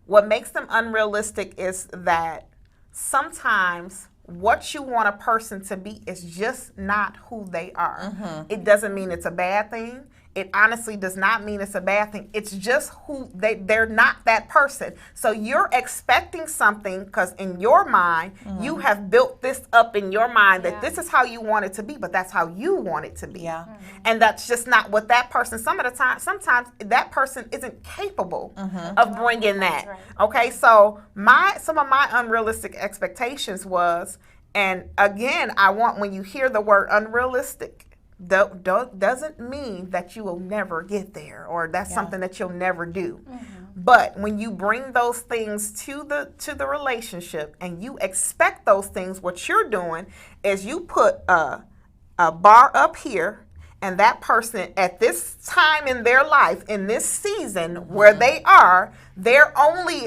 What makes them unrealistic is that sometimes what you want a person to be is just not who they are. It doesn't mean it's a bad thing. It honestly does not mean it's a bad thing. It's just who they're not that person. So you're expecting something because in your mind, you have built this up in your mind that this is how you want it to be, but that's how you want it to be. Yeah. And that's just not what that person, sometimes that person isn't capable of bringing that. Right. Okay, so some of my unrealistic expectations was, and again, I want, when you hear the word unrealistic, doesn't mean that you will never get there or that's something that you'll never do. But when you bring those things to the relationship and you expect those things, what you're doing is you put a bar up here, and that person at this time in their life, in this season where they're only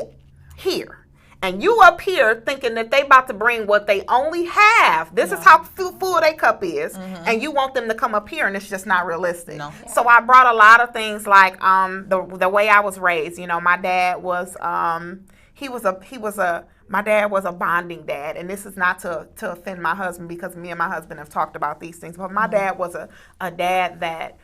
here. And you up here thinking that they about to bring what they only have. This is how full their cup is. And you want them to come up here, and it's just not realistic. No. So I brought a lot of things like the way I was raised. You know, my dad was my dad was a bonding dad, and this is not to offend my husband because me and my husband have talked about these things. But my dad was a dad that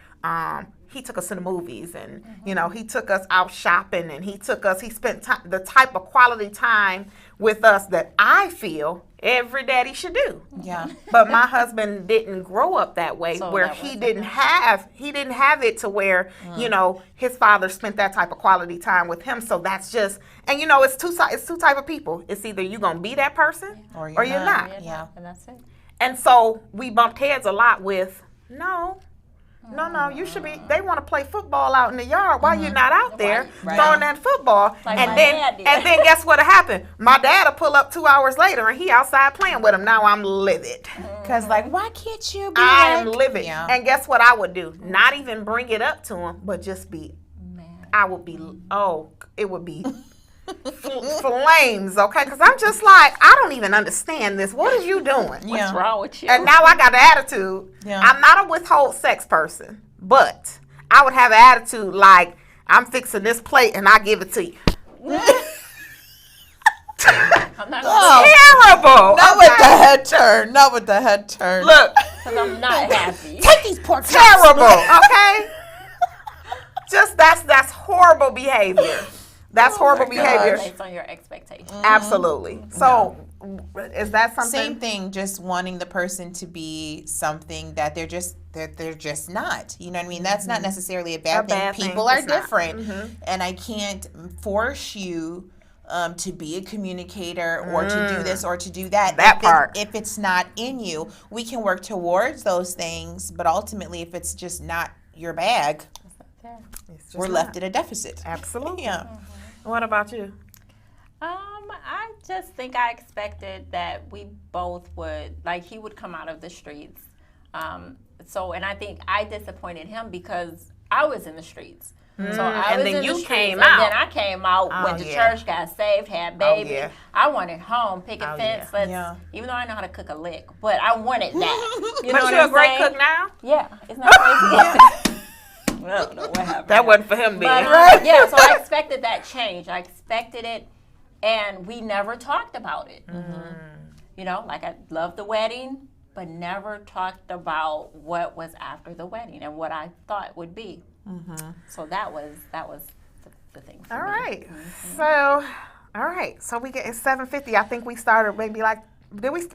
he took us to the movies, and you know, he took us out shopping, and he spent the type of quality time with us that I feel every daddy should do. Yeah. But my husband didn't grow up that way, So where that he wasn't didn't have it to where you know, his father spent that type of quality time with him. So that's just, and you know, it's two type of people. It's either you gonna be that person or you're not. Yeah. And that's it. And so we bumped heads a lot with no, you should be. They want to play football out in the yard while you're not out there Right. throwing that football. Like and my then dad did. and then guess what happened? My dad will pull up 2 hours later and he outside playing with him. Now I'm livid. Because, like, why can't you be I'm like... livid. Yeah. And guess what I would do? Not even bring it up to him, but just be. I would be. Oh, it would be. Flames, okay? Because I'm just like, I don't even understand this. What are you doing? Yeah. What's wrong with you? And now I got an attitude. Yeah. I'm not a withhold sex person, but I would have an attitude like, I'm fixing this plate and I give it to you. I'm not Terrible. Not with the head turn. Not with the head turn. Look, because I'm not happy. Take these pork chops. terrible, okay? Just that's horrible behavior. That's horrible behavior. Based on your expectations. Absolutely. So, is that something? Same thing, just wanting the person to be something that they're just not. You know what I mean? That's not necessarily a bad thing. People are It's not. different. And I can't force you to be a communicator or to do this or to do that. That part. If it's not in you, we can work towards those things, but ultimately if it's just not your bag, It's just we're not. left at a deficit. Absolutely. Yeah. What about you? I just think I expected that we both would, like, he would come out of the streets. And I think I disappointed him because I was in the streets. So I and was then in you the streets, came and out. then I came out, went to church, got saved, had babies. yeah. I wanted home, picket fence. Even though I know how to cook a lick, but I wanted that. You know But what you're I'm a great saying? cook now? Yeah, it's not crazy. I don't know what happened. That wasn't for him, But, baby. yeah, so I expected that change. I expected it, and we never talked about it. You know, like I loved the wedding, but never talked about what was after the wedding and what I thought would be. So that was the thing for All me. right. So we get it's 7:50. I think we started maybe like did we We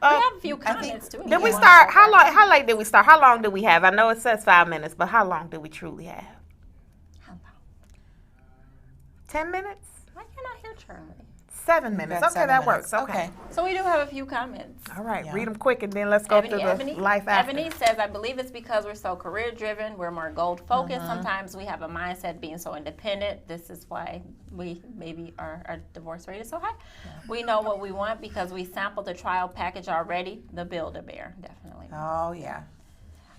have a few comments too. did we start how late did we start? How long did we have? I know it says 5 minutes, but how long did we truly have? How long? 10 minutes? Why can't I hear Charlie? 7 minutes. That's Okay, 7 that minutes. works. Okay. So we do have a few comments. All right. Yeah. Read them quick and then let's go through the life after. Ebony says, I believe it's because we're so career driven, we're more goal focused. Sometimes we have a mindset being so independent. This is why we maybe our divorce rate is so high. We know what we want because we sampled the trial package already. The Build-A-Bear, definitely. Oh, yeah.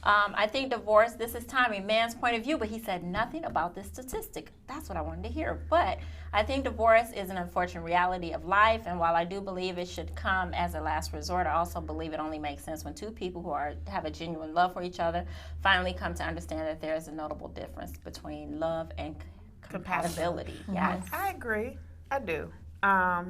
I think divorce, this is time, a man's point of view, but he said nothing about this statistic. That's what I wanted to hear. But I think divorce is an unfortunate reality of life, and while I do believe it should come as a last resort, I also believe it only makes sense when two people who have a genuine love for each other finally come to understand that there is a notable difference between love and compatibility. Yes. I agree. I do. I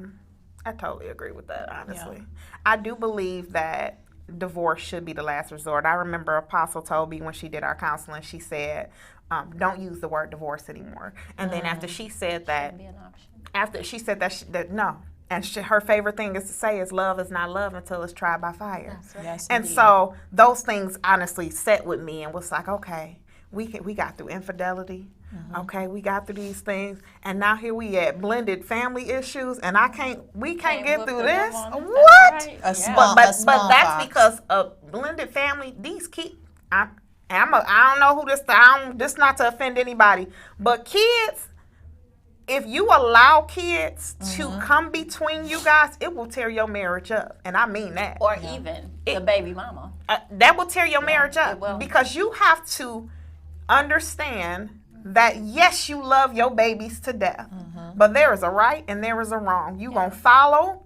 totally agree with that, honestly. I do believe that divorce should be the last resort. I remember Apostle told me when she did our counseling, she said, don't use the word divorce anymore. And then after she said that, Be an option. after she said that no. And her favorite thing is to say is love is not love until it's tried by fire. Yes, And indeed. so those things honestly set with me and was like, okay, we got through infidelity. Okay, we got through these things, and now here we at blended family issues, and we can't get whoop through the this. devil on it. What? That's right. A Yeah. small- But small that's fox. because a blended family. These I don't know who this. This not to offend anybody, but kids. If you allow kids to come between you guys, it will tear your marriage up, and I mean that. Or even the baby mama. That will tear your marriage it up will. because you have to understand that yes, you love your babies to death, but there is a right and there is a wrong. You gonna follow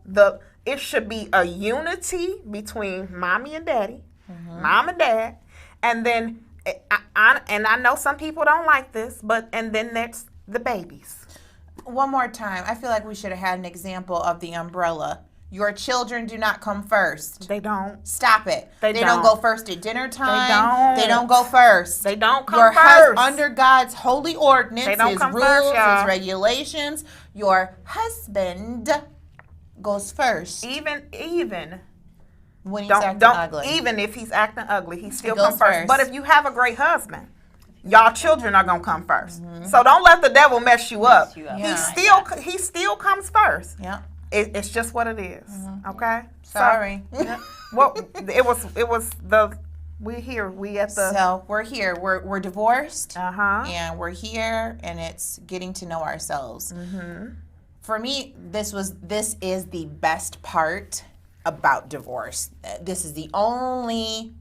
it should be a unity between mommy and daddy, mom and dad, and then I know some people don't like this, and then there's the babies. One more time. I feel like we should have had an example of the umbrella. Your children do not come first. They don't. Stop it. They don't don't. go first at dinner time. don't. They don't go first. They don't come Your first. under God's holy ordinance, They don't his come rules, first, y'all. his regulations, your husband goes first Even when he's don't acting ugly. even if he's acting ugly, he still goes comes first. first. But if you have a great husband, y'all children are gonna come first. So don't let the devil mess you up. you up. Yeah. He still comes first. Yeah. It's just what it is. Okay. Sorry. Well, it was we here. We at the So we're here. We're divorced. Uh-huh. And we're here, and it's getting to know ourselves. For me, this is the best part about divorce. This is the only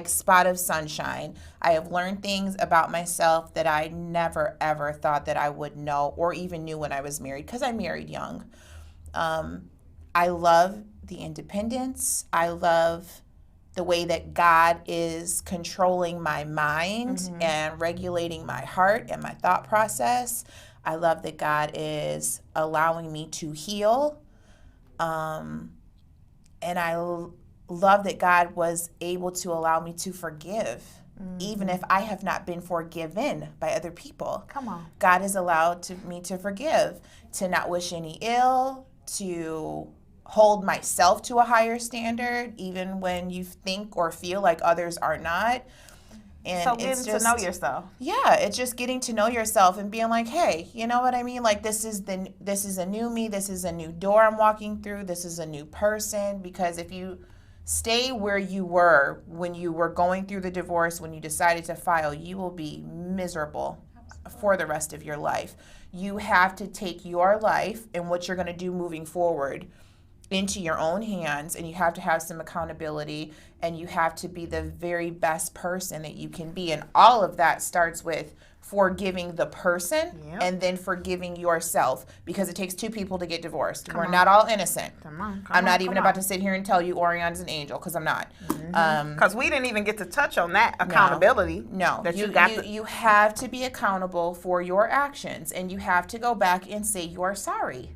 spot of sunshine. I have learned things about myself that I never ever thought that I would know or even knew when I was married, because I married young. I love the independence. I love the way that God is controlling my mind and regulating my heart and my thought process. I love that God is allowing me to heal. And I love that God was able to allow me to forgive, even if I have not been forgiven by other people. Come on. God has allowed me to forgive, to not wish any ill, to hold myself to a higher standard, even when you think or feel like others are not. And So it's getting to know yourself. Yeah, it's just getting to know yourself and being like, hey, you know what I mean? Like, this is a new me. This is a new door I'm walking through. This is a new person. Because if you stay where you were when you were going through the divorce, when you decided to file, you will be miserable for the rest of your life. You have to take your life and what you're going to do moving forward into your own hands, and you have to have some accountability, and you have to be the very best person that you can be. And all of that starts with forgiving the person and then forgiving yourself, because it takes two people to get divorced. We're not all innocent. I'm not even about to sit here and tell you Orion's an angel, because I'm not. Because we didn't even get to touch on that accountability. No, that you have to be accountable for your actions, and you have to go back and say you're sorry.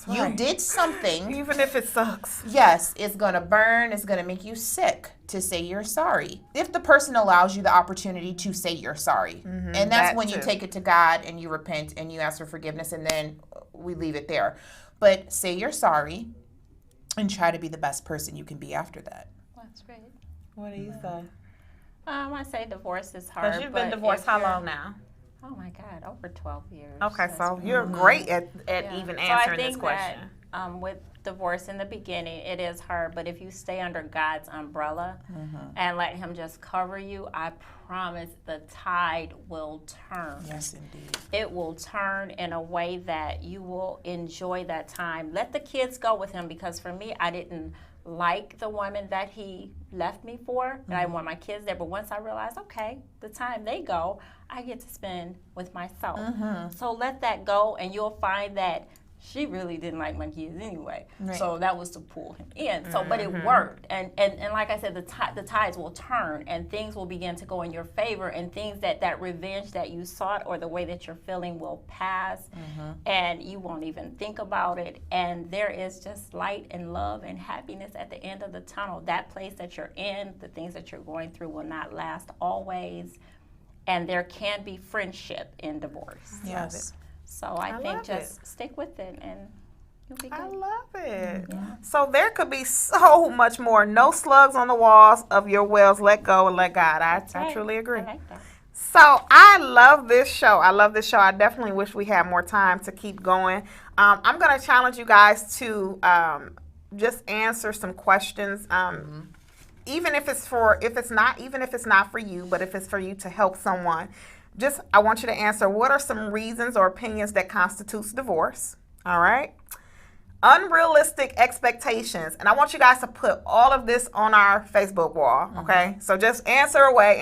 You did something. Even if it sucks. Yes, it's going to burn. It's going to make you sick to say you're sorry. If the person allows you the opportunity to say you're sorry. And that's when you take it to God and you repent and you ask for forgiveness, and then we leave it there. But say you're sorry and try to be the best person you can be after that. That's great. What do you say? I say divorce is hard. Because you've been divorced how long now? Oh my God, over 12 years. Okay, so you're great at even answering this question. That, with divorce in the beginning, it is hard, but if you stay under God's umbrella and let Him just cover you, I promise the tide will turn. Yes, indeed. It will turn in a way that you will enjoy that time. Let the kids go with Him, because for me, I didn't like the woman that he left me for, and I want my kids there. But once I realized, okay, the time they go, I get to spend with myself. So let that go, and you'll find that she really didn't like my kids anyway. So that was to pull him in. So, but it worked, and like I said, the tides will turn, and things will begin to go in your favor, and things that revenge that you sought or the way that you're feeling will pass, and you won't even think about it. And there is just light and love and happiness at the end of the tunnel. That place that you're in, the things that you're going through will not last always, and there can be friendship in divorce. Yes. So I think just stick with it, and you'll be good. I love it. So there could be so much more. No slugs on the walls of your wells. Let go and let God. I truly agree. I like that. So I love this show. I definitely wish we had more time to keep going. I'm going to challenge you guys to just answer some questions. Even if it's not for you, but if it's for you to help someone. I want you to answer, what are some reasons or opinions that constitutes divorce? All right. Unrealistic expectations. And I want you guys to put all of this on our Facebook wall. Okay. So just answer away.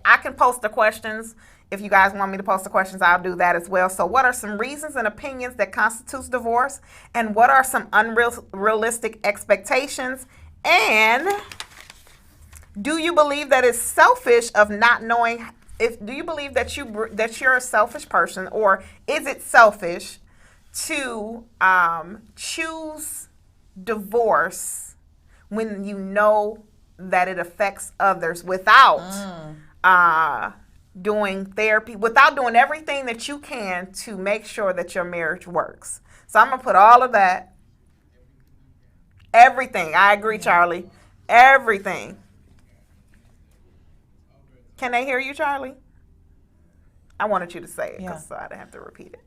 I can post the questions. If you guys want me to post the questions, I'll do that as well. So what are some reasons and opinions that constitutes divorce? And what are some unrealistic expectations? And do you believe that it's selfish of not knowing? Do you believe that you're a selfish person, or is it selfish to choose divorce when you know that it affects others without doing therapy, without doing everything that you can to make sure that your marriage works? So I'm gonna put all of that, everything. I agree, Charlie. Everything. Can they hear you, Charlie? I wanted you to say it, so I didn't have to repeat it.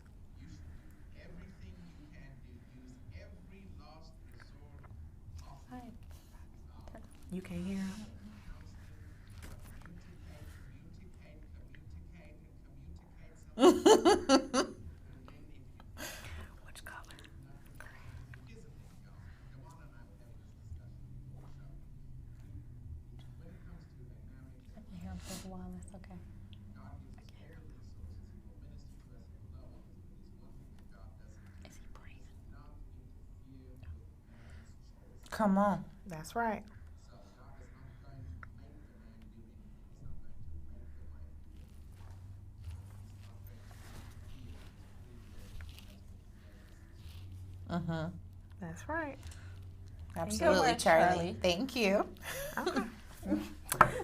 You can't hear him? Which color? Okay. Is he praying? Come on. That's right. That's right. Absolutely, much, Charlie. Charlie. Thank you.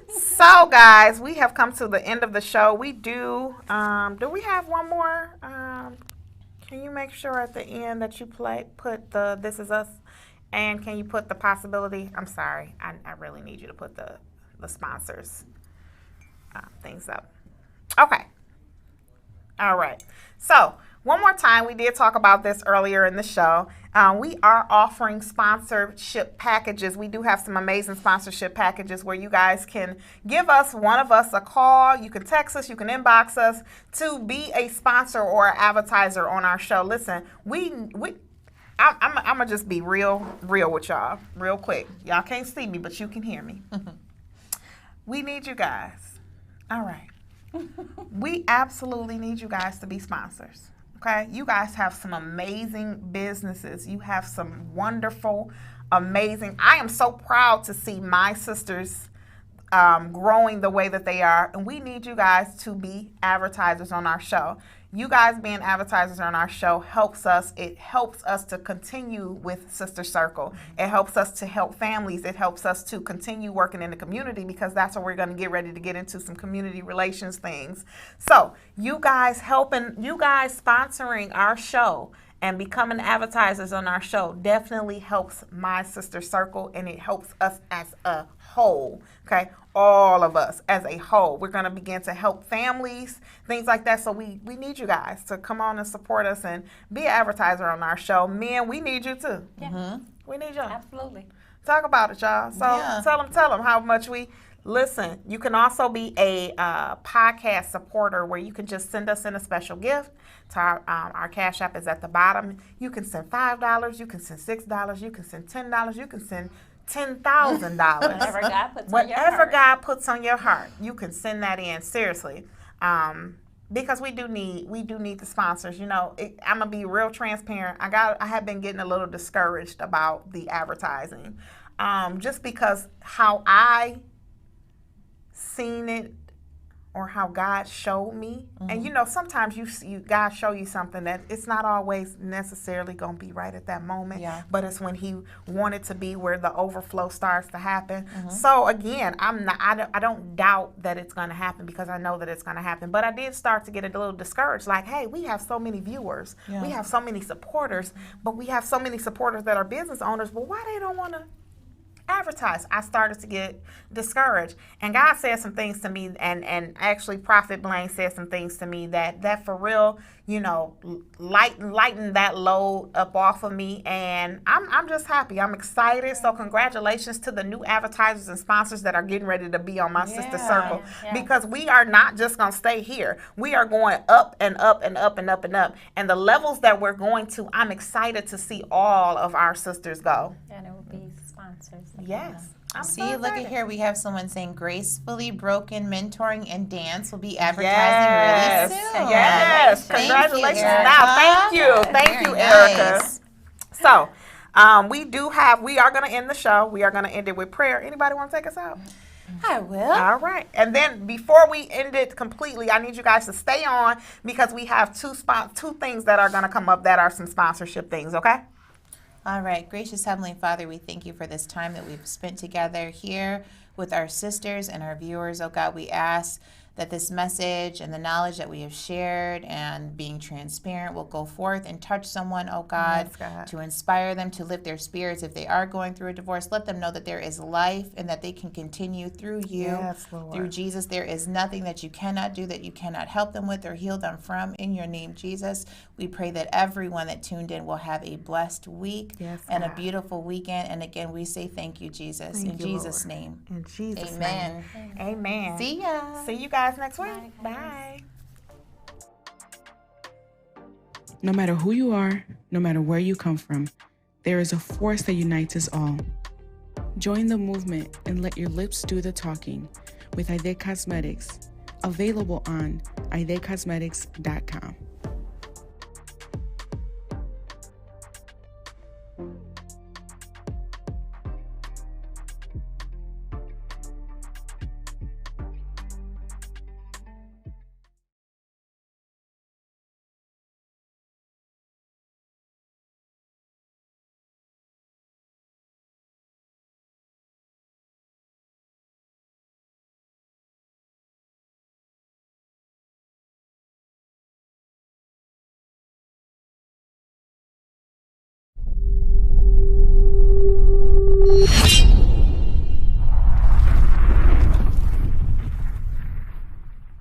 So, guys, we have come to the end of the show. We do we have one more? Can you make sure at the end that you put the This Is Us? And can you put the possibility? I'm sorry. I really need you to put the sponsors things up. Okay. All right. So one more time, we did talk about this earlier in the show. We are offering sponsorship packages. We do have some amazing sponsorship packages where you guys can give one of us a call. You can text us, you can inbox us to be a sponsor or an advertiser on our show. Listen, I'm gonna just be real with y'all, real quick. Y'all can't see me, but you can hear me. We need you guys. All right. We absolutely need you guys to be sponsors. Okay, you guys have some amazing businesses. You have some wonderful, amazing. I am so proud to see my sisters growing the way that they are, and we need you guys to be advertisers on our show. You guys being advertisers on our show helps us. It helps us to continue with Sister Circle. It helps us to help families. It helps us to continue working in the community, because that's what we're going to get ready to get into, some community relations things. So you guys sponsoring our show and becoming advertisers on our show definitely helps my Sister Circle, and it helps us as a whole, okay? All of us as a whole. We're going to begin to help families, things like that. So we need you guys to come on and support us and be an advertiser on our show. Men, we need you too. Yeah. We need y'all. Absolutely. Talk about it, y'all. So tell them how much we listen. You can also be a podcast supporter, where you can just send us in a special gift. To our Cash App is at the bottom. You can send $5. You can send $6. You can send $10. You can send $10,000. Whatever God puts on your Whatever heart. God puts on your heart, you can send that in. Seriously. Because we do need the sponsors. You know, I'm gonna be real transparent. I have been getting a little discouraged about the advertising, just because how I seen it, or how God showed me. And you know, sometimes God show you something that it's not always necessarily gonna be right at that moment. But it's when He wanted to be, where the overflow starts to happen. So again, I don't doubt that it's gonna happen, because I know that it's gonna happen. But I did start to get a little discouraged. Like, hey, we have so many viewers, we have so many supporters, but we have so many supporters that are business owners. But why they don't want to advertise? I started to get discouraged, and God said some things to me, and actually Prophet Blaine said some things to me that for real, you know, lighten that load up off of me, and I'm just happy. I'm excited. So congratulations to the new advertisers and sponsors that are getting ready to be on my Sister Circle, because we are not just gonna stay here. We are going up and up and up and up and up, and the levels that we're going to, I'm excited to see all of our sisters go. And it will be sponsors. Yes. I'm See, so look excited. at here. We have someone saying Gracefully Broken Mentoring and Dance will be advertising really soon. Yes. Thank you, Congratulations. Erica. Now, thank you, Very Erica. nice. So, we are going to end the show. We are going to end it with prayer. Anybody want to take us out? I will. All right. And then before we end it completely, I need you guys to stay on, because we have two things that are going to come up that are some sponsorship things, okay? All right. Gracious Heavenly Father, we thank you for this time that we've spent together here with our sisters and our viewers. Oh God, we ask that this message and the knowledge that we have shared and being transparent will go forth and touch someone, oh God, Yes, God. to inspire them to lift their spirits. If they are going through a divorce, let them know that there is life and that they can continue through you, Yes, Lord. through Jesus. There is nothing that you cannot do, that you cannot help them with or heal them from. In your name, Jesus, we pray that everyone that tuned in will have a blessed week Yes, and a God. beautiful weekend. And again, we say thank you, Jesus. Thank In you, Jesus' Lord. name. In Jesus' Amen. name. Amen. See ya. See you guys next week. Bye. No matter who you are, no matter where you come from, there is a force that unites us all. Join the movement and let your lips do the talking with Aide Cosmetics, available on aidecosmetics.com.